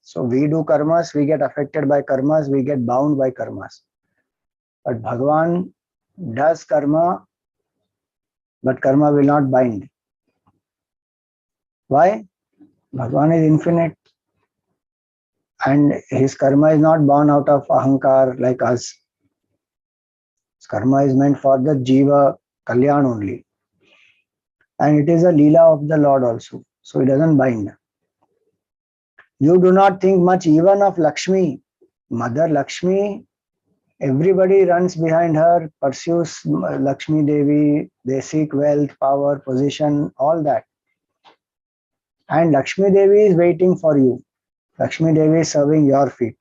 So we do karmas, we get affected by karmas, we get bound by karmas. But Bhagavan does karma, but karma will not bind. Why? Bhagavan is infinite and his karma is not born out of ahankar like us. His karma is meant for the jiva kalyan only. And it is a leela of the Lord also. So it doesn't bind. You do not think much even of Lakshmi. Mother Lakshmi, everybody runs behind her, pursues Lakshmi Devi, they seek wealth, power, position, all that. And Lakshmi Devi is waiting for you. Lakshmi Devi is serving your feet.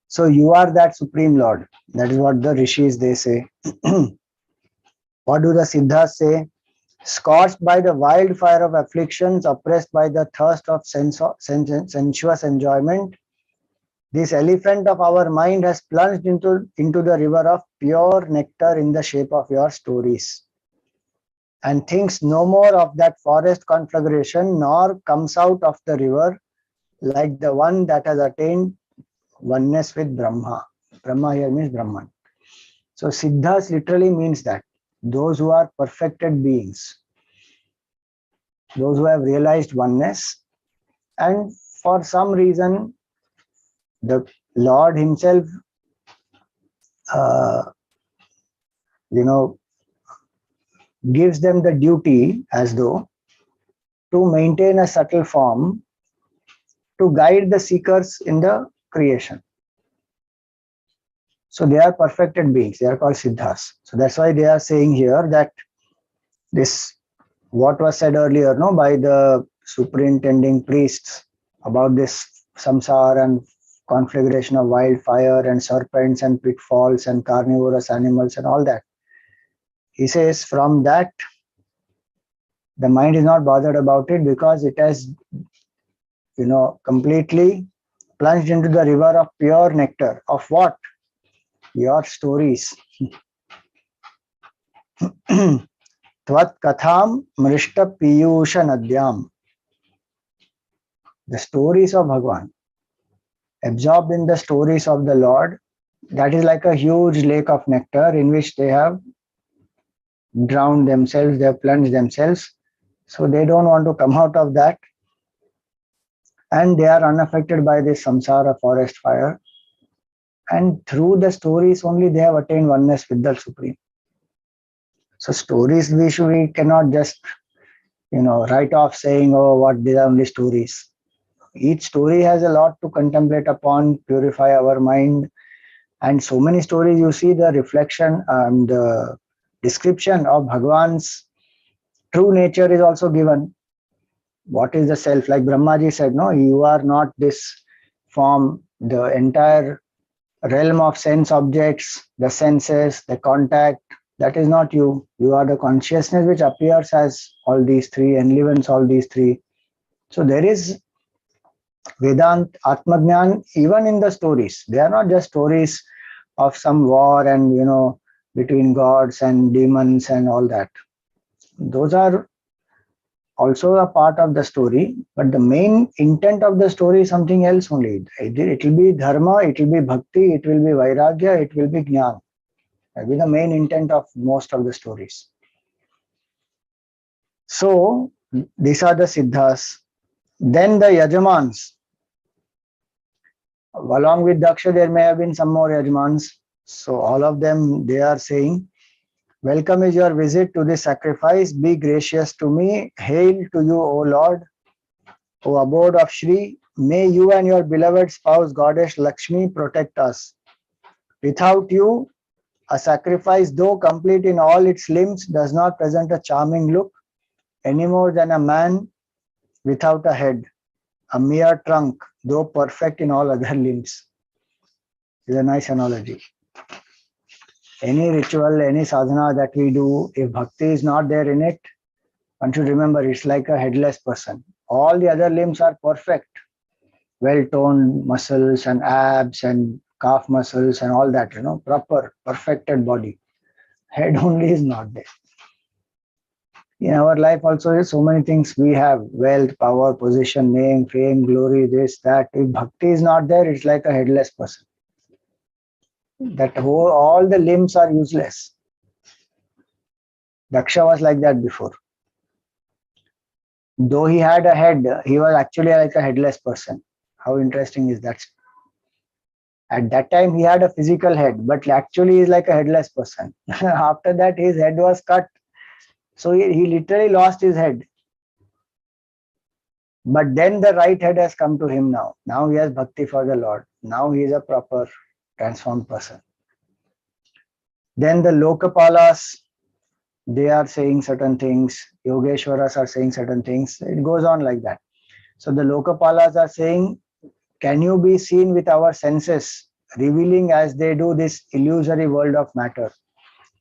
So you are that Supreme Lord. That is what the rishis they say. What do the Siddhas say? Scorched by the wildfire of afflictions, oppressed by the thirst of sensuous enjoyment, this elephant of our mind has plunged into the river of pure nectar in the shape of your stories, and thinks no more of that forest conflagration, nor comes out of the river like the one that has attained oneness with Brahma. Brahma here means Brahman. So Siddhas literally means that. Those who are perfected beings, those who have realized oneness, and for some reason the Lord himself gives them the duty as though to maintain a subtle form to guide the seekers in the creation. So they are perfected beings. They are called siddhas. So that's why they are saying here that this, what was said earlier, no, by the superintending priests about this samsara and conflagration of wildfire and serpents and pitfalls and carnivorous animals and all that. He says from that, the mind is not bothered about it because it has, completely plunged into the river of pure nectar. Of what? Your stories. Tvat katham mrishta piyusha nadyam. The stories of Bhagwan. Absorbed in the stories of the Lord, that is like a huge lake of nectar in which they have drowned themselves, they have plunged themselves. So they don't want to come out of that. And they are unaffected by this samsara forest fire. And through the stories only they have attained oneness with the Supreme. So stories we cannot just write off saying, oh, what, these are only stories. Each story has a lot to contemplate upon, purify our mind. And so many stories, you see the reflection and the description of Bhagwan's true nature is also given. What is the self? Like Brahmaji said, no, you are not this form, the entire realm of sense objects, the senses, the contact, that is not you. You are the consciousness which appears as all these three, enlivens all these three. So there is Vedant, Atmajnan, even in the stories. They are not just stories of some war and, between gods and demons and all that. Those are also a part of the story, but the main intent of the story is something else only. It will be dharma, it will be bhakti, it will be vairagya, it will be jnana. That will be the main intent of most of the stories. So these are the siddhas. Then the yajamans. Along with Daksha, there may have been some more yajamans. So all of them, they are saying, welcome is your visit to this sacrifice. Be gracious to me. Hail to you, O Lord, O abode of Shri. May you and your beloved spouse, Goddess Lakshmi, protect us. Without you, a sacrifice, though complete in all its limbs, does not present a charming look any more than a man without a head, a mere trunk, though perfect in all other limbs. It's a nice analogy. Any ritual, any sadhana that we do, if bhakti is not there in it, one should remember it's like a headless person. All the other limbs are perfect, well-toned muscles and abs and calf muscles and all that, proper, perfected body. Head only is not there. In our life also, so many things we have, wealth, power, position, name, fame, glory, this, that. If bhakti is not there, it's like a headless person. That all the limbs are useless. Daksha was like that before. Though he had a head, he was actually like a headless person. How interesting is that? At that time, he had a physical head, but actually he's like a headless person. After that, his head was cut. So he literally lost his head. But then the right head has come to him now. Now he has bhakti for the Lord. Now he is a proper transformed person. Then the Lokapalas, they are saying certain things. Yogeshwaras are saying certain things. It goes on like that. So the Lokapalas are saying, can you be seen with our senses, revealing as they do this illusory world of matter?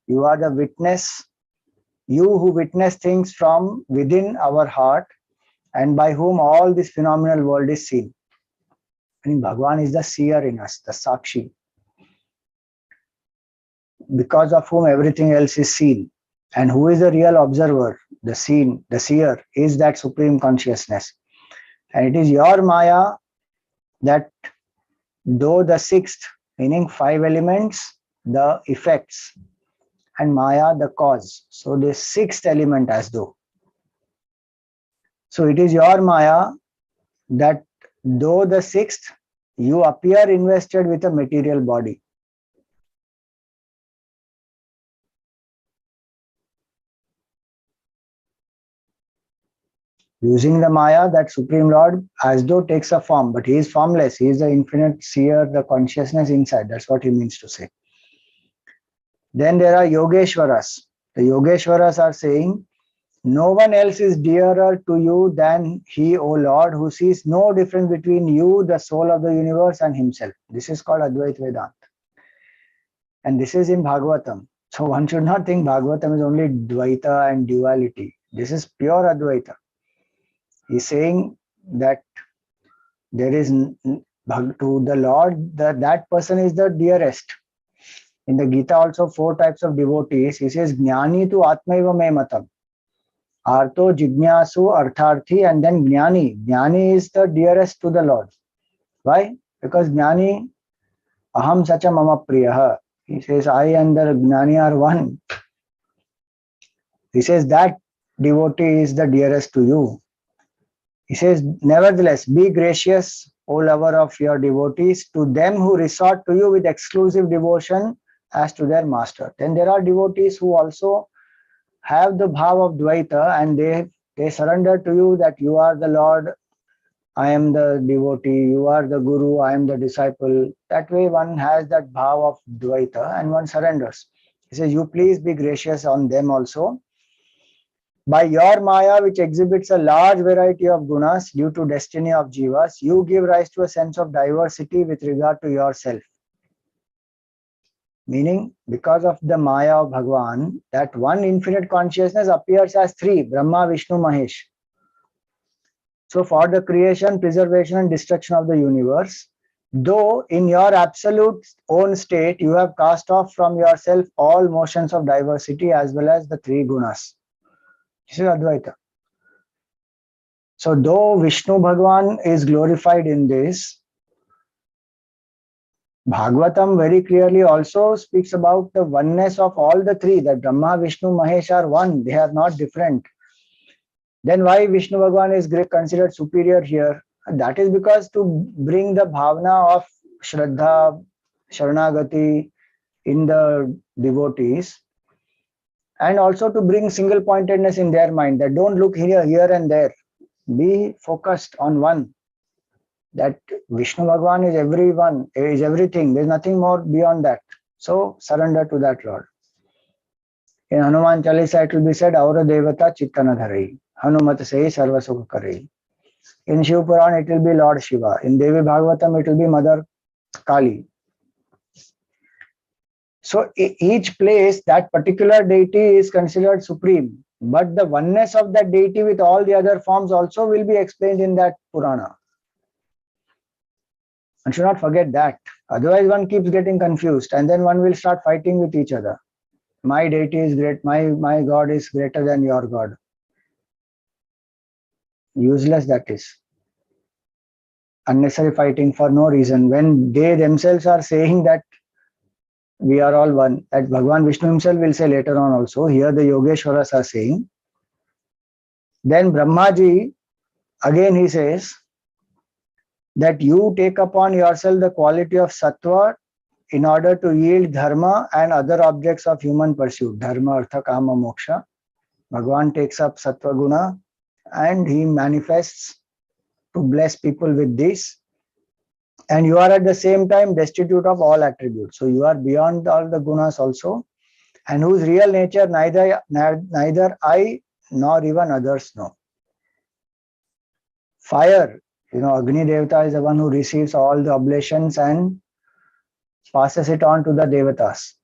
You are the witness, you who witness things from within our heart and by whom all this phenomenal world is seen. I mean, Bhagwan is the seer in us, the Sakshi, because of whom everything else is seen. And who is the real observer, the seen, the seer, is that supreme consciousness. And it is your Maya that, though the sixth, meaning 5 elements, the effects, and Maya, the cause. So the sixth element as though. So it is your Maya that, though the sixth, you appear invested with a material body. Using the Maya, that Supreme Lord as though takes a form, but he is formless. He is the infinite seer, the consciousness inside. That's what he means to say. Then there are Yogeshwaras. The Yogeshwaras are saying, no one else is dearer to you than he, O Lord, who sees no difference between you, the soul of the universe, and himself. This is called Advaita Vedanta. And this is in Bhagavatam. So one should not think Bhagavatam is only Dvaita and duality. This is pure Advaita. He's saying that there is to the Lord, that person is the dearest. In the Gita also 4 types of devotees. He says, Jnani tu Atmaiva me matam. Artho, Jignasu, Artharthi, and then Jnani. Jnani is the dearest to the Lord. Why? Because Jnani, Aham Sacha Mama Priyaha. He says, I and the Jnani are one. He says that devotee is the dearest to you. He says, nevertheless, be gracious, O lover of your devotees, to them who resort to you with exclusive devotion as to their master. Then there are devotees who also have the bhav of Dvaita, and they surrender to you that you are the Lord, I am the devotee, you are the Guru, I am the disciple. That way one has that bhav of Dvaita and one surrenders. He says, you please be gracious on them also. By your Maya, which exhibits a large variety of gunas due to destiny of jivas, you give rise to a sense of diversity with regard to yourself. Meaning, because of the Maya of Bhagavan, that one infinite consciousness appears as 3, Brahma, Vishnu, Mahesh. So for the creation, preservation and destruction of the universe, though in your absolute own state, you have cast off from yourself all motions of diversity as well as the 3 gunas. This is Advaita. So though Vishnu Bhagavan is glorified in this, Bhagavatam very clearly also speaks about the oneness of all the 3, that Brahma, Vishnu, Mahesh are one, they are not different. Then why Vishnu Bhagavan is considered superior here? That is because to bring the bhavana of Shraddha, Sharanagati in the devotees, and also to bring single pointedness in their mind, that don't look here and there. Be focused on one. That Vishnu Bhagavan is everyone, is everything. There is nothing more beyond that. So surrender to that Lord. In Hanuman Chalisa it will be said, Aura Devata Chittana Dharai. Hanumat say Sarva Sukha Karai. In Shiv Puran it will be Lord Shiva. In Devi Bhagavatam it will be Mother Kali. So each place, that particular deity is considered supreme. But the oneness of that deity with all the other forms also will be explained in that Purana. One should not forget that. Otherwise one keeps getting confused and then one will start fighting with each other. My deity is great, my God is greater than your God. Useless that is. Unnecessary fighting for no reason. When they themselves are saying that we are all one, that Bhagavan Vishnu himself will say later on also, here the Yogeshwaras are saying. Then Brahmaji, again he says, that you take upon yourself the quality of sattva in order to yield dharma and other objects of human pursuit. Dharma, artha, kama, moksha. Bhagavan takes up sattva guna and he manifests to bless people with this. And you are at the same time destitute of all attributes. So you are beyond all the gunas also, and whose real nature neither I nor even others know. Fire. Agni Devata is the one who receives all the oblations and passes it on to the Devatas.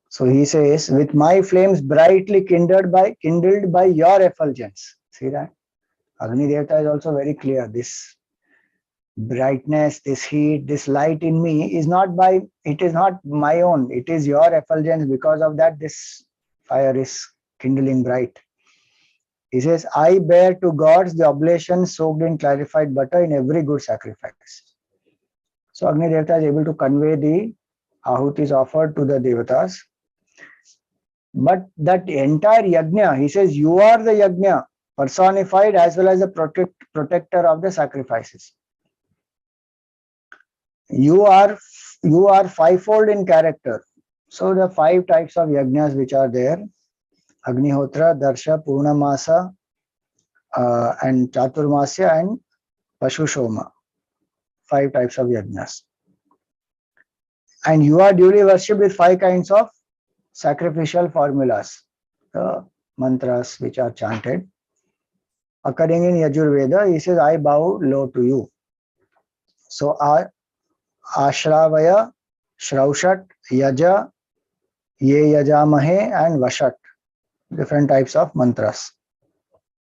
So he says, with my flames brightly kindled by your effulgence. See that? Agni Devata is also very clear. This brightness, this heat, this light in me is not my own. It is your effulgence. Because of that, this fire is kindling bright. He says, I bear to gods the oblation soaked in clarified butter in every good sacrifice. So Agni Devata is able to convey the ahutis offered to the Devatas. But that entire yajna, he says, you are the yajna, personified as well as the protector of the sacrifices. You are fivefold in character. So the 5 types of yajnas which are there, Agnihotra, Darsha, Purnamasa, and Chaturmasya and Pashushoma. 5 types of yajnas. And you are duly worshipped with 5 kinds of sacrificial formulas, the mantras which are chanted. Occurring in Yajurveda, he says, I bow low to you. So, Ashravaya, Shraushat, Yaja, Ye Yajamahe, and Vashat, different types of mantras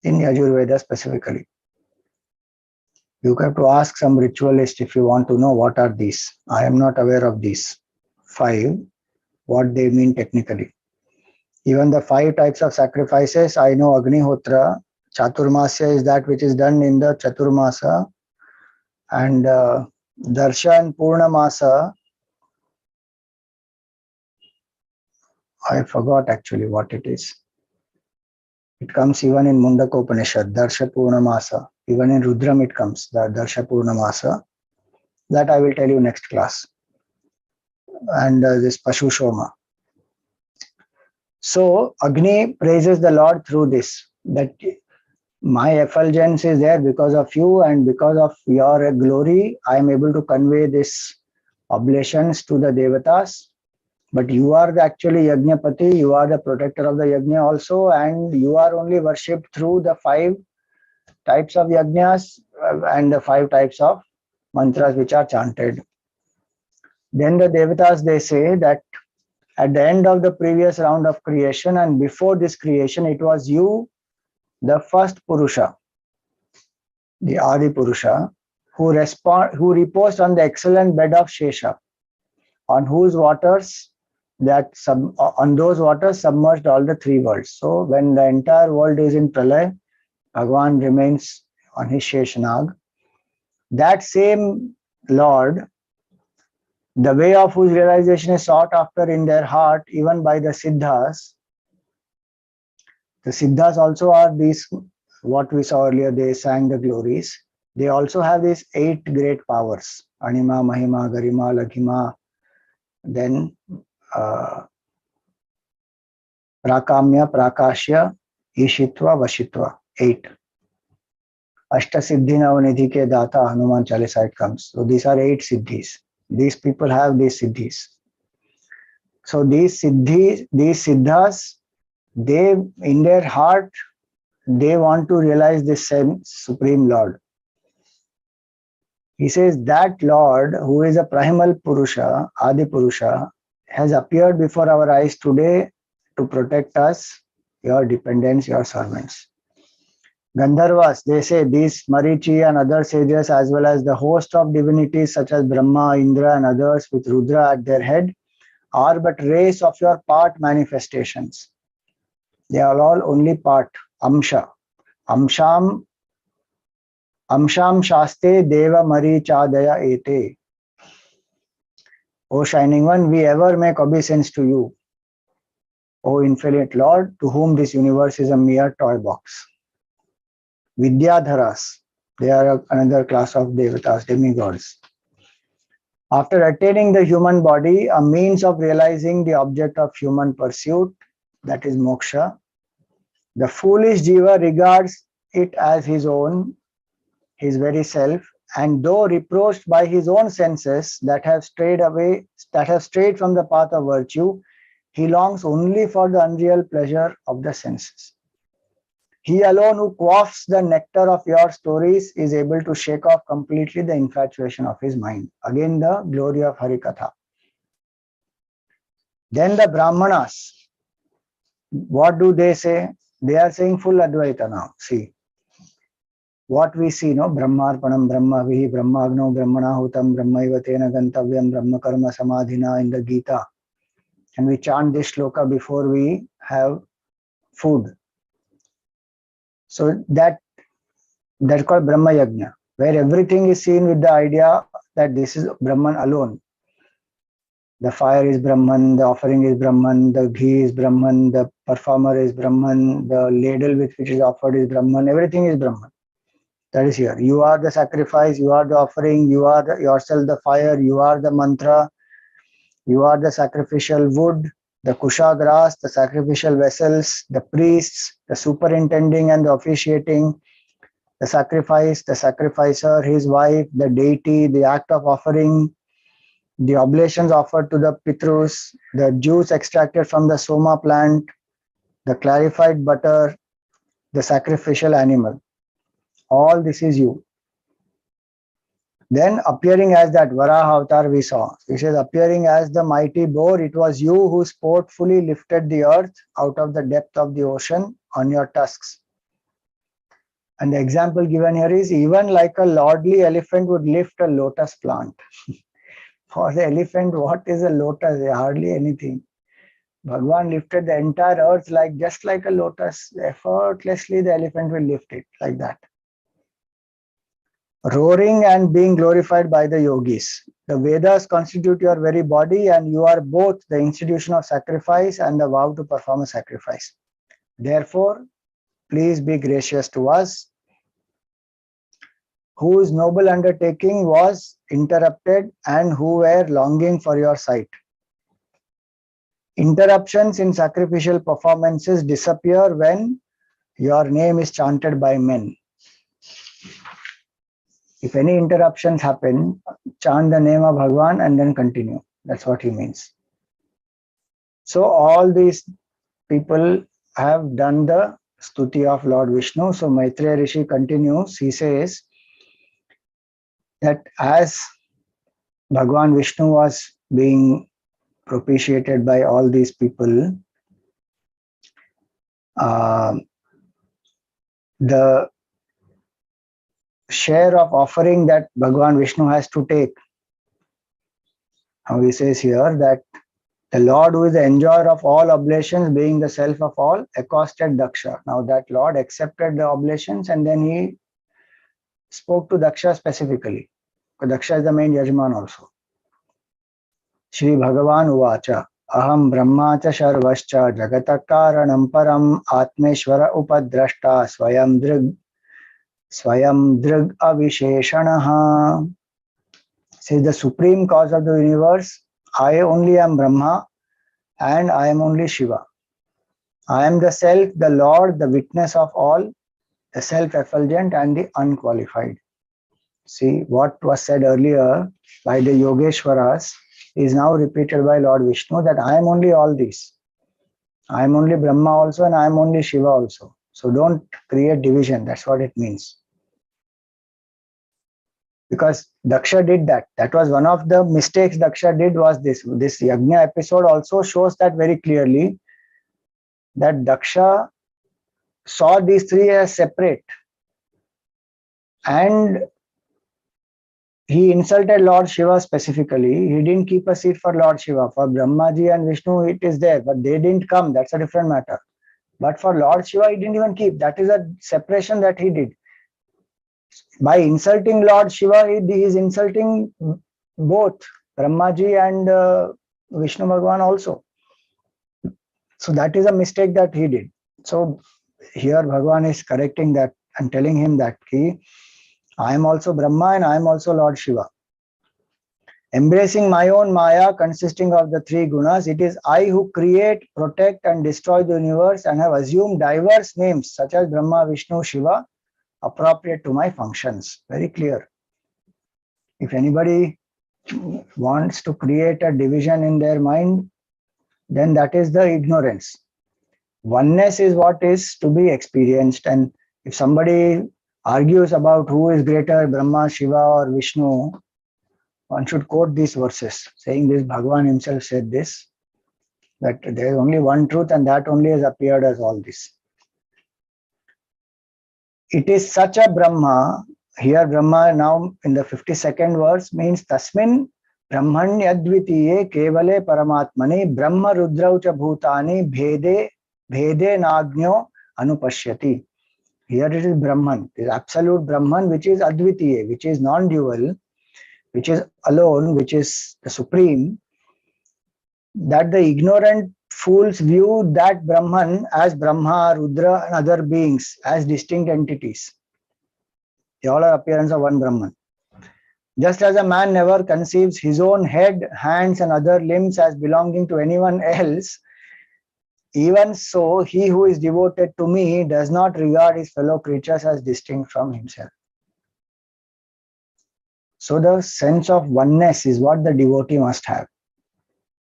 in Yajurveda specifically. You have to ask some ritualist if you want to know what are these. I am not aware of these 5, what they mean technically. Even the 5 types of sacrifices, I know Agnihotra, Chaturmasya is that which is done in the Chaturmasa, and Darsha and Purnamasa, I forgot actually what it is. It comes even in Mundaka Upanishad, Darsha Purnamasa. Even in Rudram it comes, the Darsha Purnamasa. That I will tell you next class. And this Pashu Shoma. So Agni praises the Lord through this, that my effulgence is there because of you, and because of your glory, I am able to convey this oblations to the Devatas. But you are actually Yajnapati, you are the protector of the Yajna also, and you are only worshipped through the 5 types of Yajnas and the 5 types of mantras which are chanted. Then the Devatas, they say that at the end of the previous round of creation and before this creation, it was you, the first Purusha, the Adi Purusha, who reposed on the excellent bed of Shesha, on whose waters on those waters submerged all the 3 worlds. So when the entire world is in Pralay, Bhagavan remains on his Sheshanag. That same Lord, the way of whose realization is sought after in their heart, even by the Siddhas. The Siddhas also are these, what we saw earlier, they sang the glories. They also have these 8 great powers, Anima, Mahima, Garima, Laghima, then Prakamya, Prakashya, Ishitva, Vashitva, 8. Ashta Siddhi Navnidhi ke Data, Hanuman Chalisa it comes. So these are 8 Siddhis. These people have these Siddhis. So these Siddhas, they in their heart, they want to realize this same Supreme Lord. He says that Lord, who is a primal Purusha, Adi Purusha, has appeared before our eyes today to protect us, your dependents, your servants. Gandharvas, they say these Marichi and other sages, as well as the host of divinities such as Brahma, Indra and others with Rudra at their head, are but rays of your part manifestations. They are all only part, Amsha. Amsham Shaste Deva Marichadaya Ete. O Shining One, we ever make obeisance to you. O Infinite Lord, to whom this universe is a mere toy box. Vidyadharas, they are another class of devatas, demigods. After attaining the human body, a means of realizing the object of human pursuit, that is moksha, the foolish jiva regards it as his own, his very self, and though reproached by his own senses that have strayed from the path of virtue, he longs only for the unreal pleasure of the senses. He alone who quaffs the nectar of your stories is able to shake off completely the infatuation of his mind. Again, the glory of Harikatha. Then the Brahmanas, what do they say? They are saying full Advaita now. See, what we see, no? Brahmarpanam, Brahmavihi, Brahmagno, Brahmanahutam, Brahmaivatena Gantavyam, Brahmakarma Samadhina in the Gita. And we chant this shloka before we have food. So that's called Brahma Yajna, where everything is seen with the idea that this is Brahman alone. The fire is Brahman, the offering is Brahman, the ghee is Brahman, the performer is Brahman, the ladle with which is offered is Brahman, everything is Brahman. That is here. You are the sacrifice, you are the offering, you are yourself the fire, you are the mantra, you are the sacrificial wood, the kusha grass, the sacrificial vessels, the priests, the superintending and the officiating, the sacrifice, the sacrificer, his wife, the deity, the act of offering, the oblations offered to the Pitrus, the juice extracted from the soma plant, the clarified butter, the sacrificial animal. All this is you. Then appearing as that Varaha avatar we saw. He says, appearing as the mighty boar, it was you who sportfully lifted the earth out of the depth of the ocean on your tusks. And the example given here is even like a lordly elephant would lift a lotus plant. For the elephant, what is a lotus? Hardly anything. Bhagwan lifted the entire earth just like a lotus. Effortlessly the elephant will lift it like that. Roaring and being glorified by the yogis. The Vedas constitute your very body, and you are both the institution of sacrifice and the vow to perform a sacrifice. Therefore, please be gracious to us, whose noble undertaking was interrupted and who were longing for your sight. Interruptions in sacrificial performances disappear when your name is chanted by men. If any interruptions happen, chant the name of Bhagwan and then continue. That's what he means. So all these people have done the stuti of Lord Vishnu. So Maitreya Rishi continues. He says that as Bhagwan Vishnu was being propitiated by all these people, the share of offering that Bhagwan Vishnu has to take. Now he says here that the Lord, who is the enjoyer of all oblations, being the self of all, accosted Daksha. Now that Lord accepted the oblations and then he spoke to Daksha specifically. Because Daksha is the main Yajman also. Shri Bhagavan Uvacha Aham Brahmacha Sharvascha Jagatakaranam Param Atmeshwara Upadrashta Swayam Drug Avisheshanaha. Says the supreme cause of the universe, I only am Brahma and I am only Shiva. I am the self, the Lord, the witness of all, the self-effulgent and the unqualified. See, what was said earlier by the Yogeshwaras is now repeated by Lord Vishnu, that I am only all these. I am only Brahma also and I am only Shiva also. So don't create division. That's what it means. Because Daksha did that. That was one of the mistakes Daksha did, was this. This Yagna episode also shows that very clearly, that Daksha saw these three as separate. And he insulted Lord Shiva specifically. He didn't keep a seat for Lord Shiva. For Brahmaji and Vishnu, it is there, but they didn't come. That's a different matter. But for Lord Shiva, he didn't even keep. That is a separation that he did. By insulting Lord Shiva, he is insulting both Brahmaji and Vishnu Bhagwan also. So that is a mistake that he did. So here Bhagwan is correcting that and telling him that I am also Brahma and I am also Lord Shiva. Embracing my own Maya consisting of the three gunas, it is I who create, protect and destroy the universe and have assumed diverse names such as Brahma, Vishnu, Shiva, appropriate to my functions. Very clear. If anybody wants to create a division in their mind, then that is the ignorance. Oneness is what is to be experienced. And if somebody argues about who is greater, Brahma, Shiva or Vishnu, one should quote these verses, saying this, Bhagavan himself said this, that there is only one truth and that only has appeared as all this. It is such a Brahma, here Brahma now in the 52nd verse means Tasmin Brahmanyadvitiye Kevale Paramatmane Brahma Rudraucha Bhutani Bhede Nagnyo Anupashyati. Here it is Brahman, it is absolute Brahman, which is Advitiye, which is non-dual, which is alone, which is the supreme, that the ignorant fools view that Brahman as Brahma, Rudra and other beings as distinct entities. They all are appearance of one Brahman. Just as a man never conceives his own head, hands and other limbs as belonging to anyone else, even so he who is devoted to me does not regard his fellow creatures as distinct from himself. So the sense of oneness is what the devotee must have.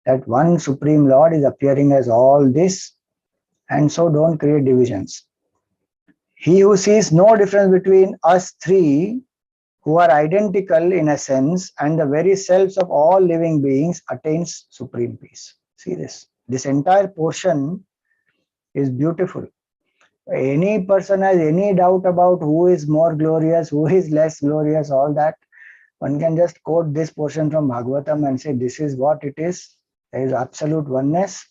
That one Supreme Lord is appearing as all this, and so don't create divisions. He who sees no difference between us three, who are identical in essence, and the very selves of all living beings, attains supreme peace. See this. This entire portion is beautiful. Any person has any doubt about who is more glorious, who is less glorious, all that, one can just quote this portion from Bhagavatam and say this is what it is. There is absolute oneness,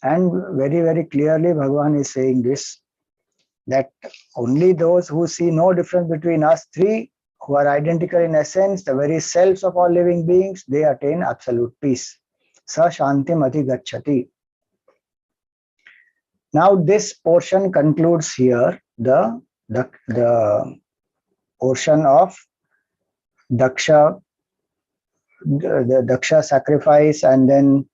and very, very clearly Bhagavan is saying this, that only those who see no difference between us three, who are identical in essence, the very selves of all living beings, they attain absolute peace. Sa shantim ati gacchati. Now this portion concludes here the portion of Daksha, the Daksha sacrifice, and then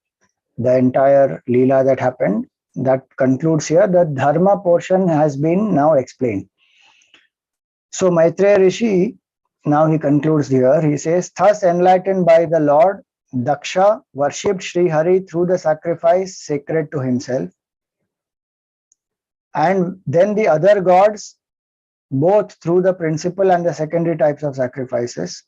the entire Leela that happened. That concludes here. The Dharma portion has been now explained. So Maitreya Rishi, now he concludes here. He says, thus enlightened by the Lord, Daksha worshipped Sri Hari through the sacrifice sacred to himself. And then the other gods, both through the principal and the secondary types of sacrifices.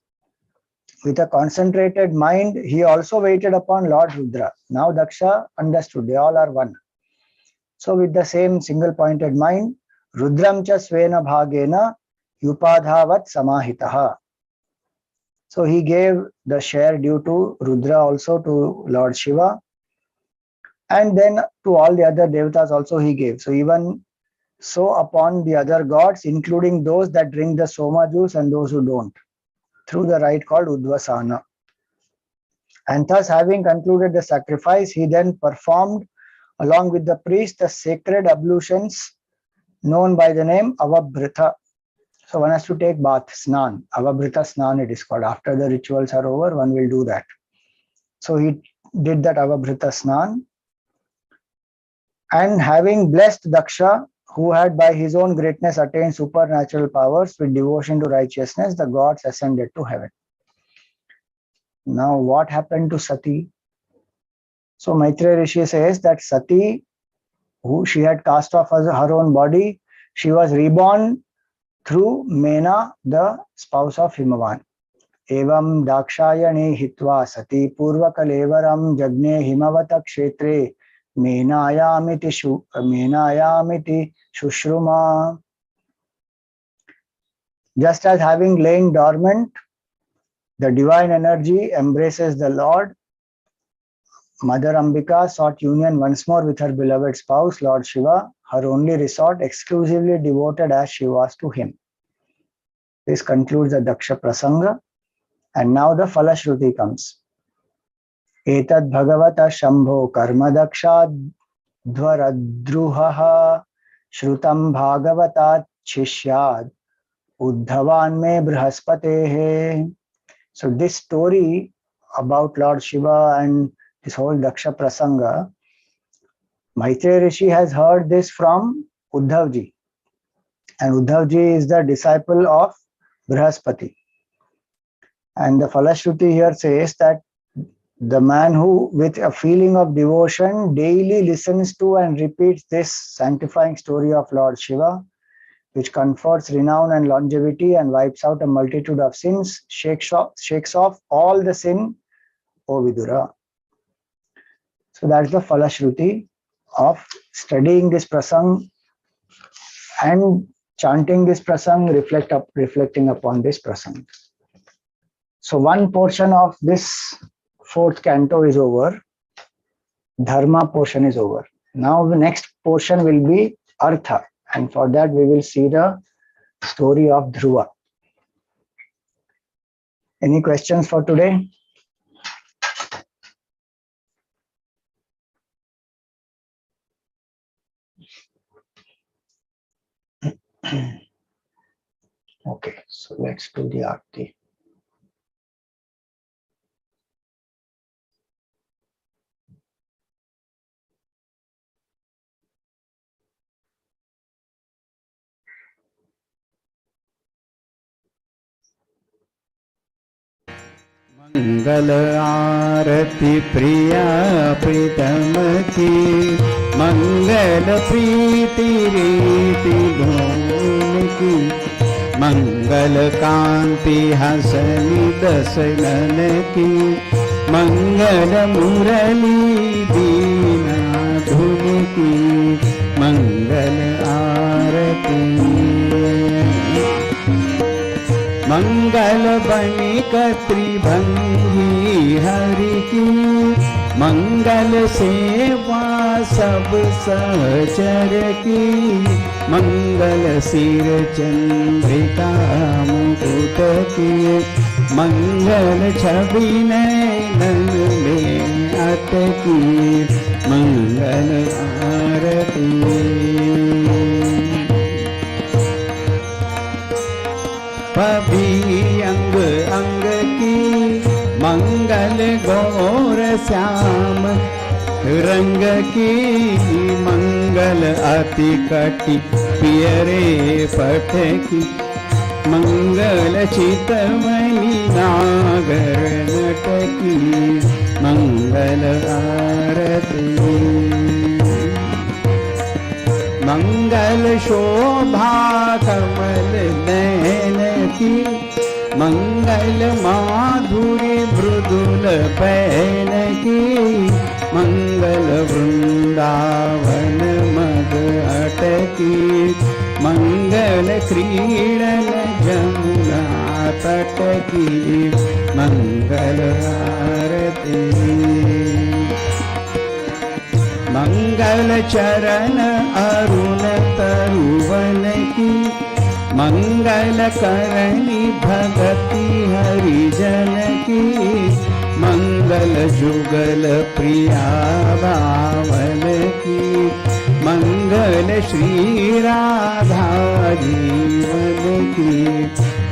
With a concentrated mind, he also waited upon Lord Rudra. Now Daksha understood, they all are one. So with the same single pointed mind, Rudram cha svena bhagena yupadhavat samahitaha. So he gave the share due to Rudra also to Lord Shiva, and then to all the other devatas also he gave. So even so upon the other gods, including those that drink the soma juice and those who don't, through the rite called Udvasana. And thus, having concluded the sacrifice, he then performed, along with the priest, the sacred ablutions known by the name Avabhrita. So one has to take bath, snan, Avabhrita snan it is called. After the rituals are over, one will do that. So he did that Avabhrita snan. And having blessed Daksha, who had by his own greatness attained supernatural powers with devotion to righteousness, the gods ascended to heaven. Now what happened to Sati? So Maitreya Rishi says that Sati, who she had cast off as her own body, she was reborn through Mena, the spouse of Himavan. Evam dakshayane hitva sati purvakalevaram jagne himavata kshetre menayamiti shushruma. Just as having lain dormant, the divine energy embraces the Lord, Mother Ambika sought union once more with her beloved spouse, Lord Shiva, her only resort, exclusively devoted as she was to him. This concludes the Daksha Prasanga, and now the Falashruti comes. Etad Bhagavata Shambho Karma Daksha Dvaradruhaha Shrutam Bhagavata Chishyad Uddhavan me Brihaspatehe. So this story about Lord Shiva and this whole Daksha Prasanga, Maitreya Rishi has heard this from Uddhavji. And Uddhavji is the disciple of Brihaspati. And the Falashruti here says that the man who, with a feeling of devotion, daily listens to and repeats this sanctifying story of Lord Shiva, which confers renown and longevity and wipes out a multitude of sins, shakes off all the sin, O Vidura. So that's the Falashruti of studying this prasang and chanting this prasang, reflecting upon this prasang. So one portion of this fourth canto is over. Dharma portion is over. Now the next portion will be Artha, and for that we will see the story of Dhruva. Any questions for today? Okay, so let's do the Aarti. मंगल आरती प्रिया प्रीतम की, मंगल प्रीति रीति धूम की, मंगल कांति हसनी दसनन की, मंगल मुरली बीना धुन की, मंगल आरती। मंगल बनिक त्रिभंगी हरि की, मंगल सेवा सब सहचर की, मंगल सिर चंद्रिका मुकुट की, मंगल छवि नयन में अटकी, मंगल आरती। पभी अंग अंग की, मंगल गौर श्याम रंग की, मंगल अति कटि पियरे पट की, मंगल चितमणि नागर नट की, मंगल आरती। मंगल शोभा कमल नयन की, मंगल माधुरी मृदुल पैन की, मंगल वृंदावन मद अटकी, मंगल क्रीडन जमुना तट की, मंगल आरती। मंगल चरण अरुण तरुवन की, मंगल करणी भगति हरिजन की, मंगल जुगल प्रिया भावन की, मंगल श्री राधा जीवन की,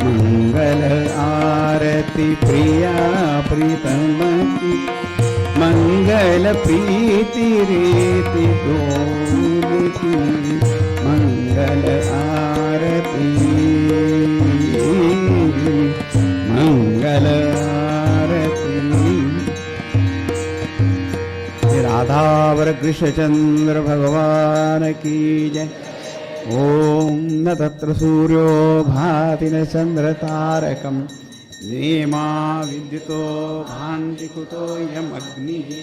मंगल आरती प्रिया प्रीतम की, मंगल प्रीति रीति डोल की, मंगल आरती। मंगल आरती। राधावर कृष्णचंद्र भगवान की जय। ओम न तत्र सूर्यो भाति न चंद्र तारकम, नेमा विद्युतो भान्ति कुतोऽयम् अग्निः,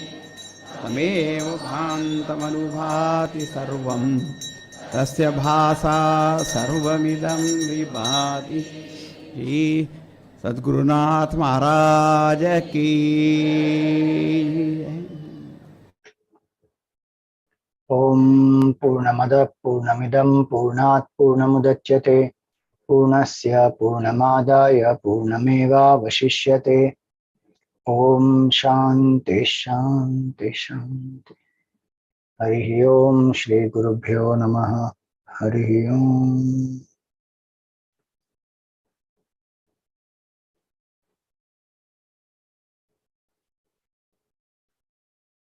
तमेव भान्तमनुभाति सर्वं, तस्य भासा सर्वमिदं विभाति। श्री सद्गुरुनाथ महाराज की। ओम पूर्णमदः पूर्णमिदं पूर्णात् पूर्णमुदच्यते, पूर्णस्य पूर्णमादाय पूर्णमेवावशिष्यते। ओम शांति शांति शांति। हरि ओम। श्री गुरुभ्यो नमः। हरि ओम।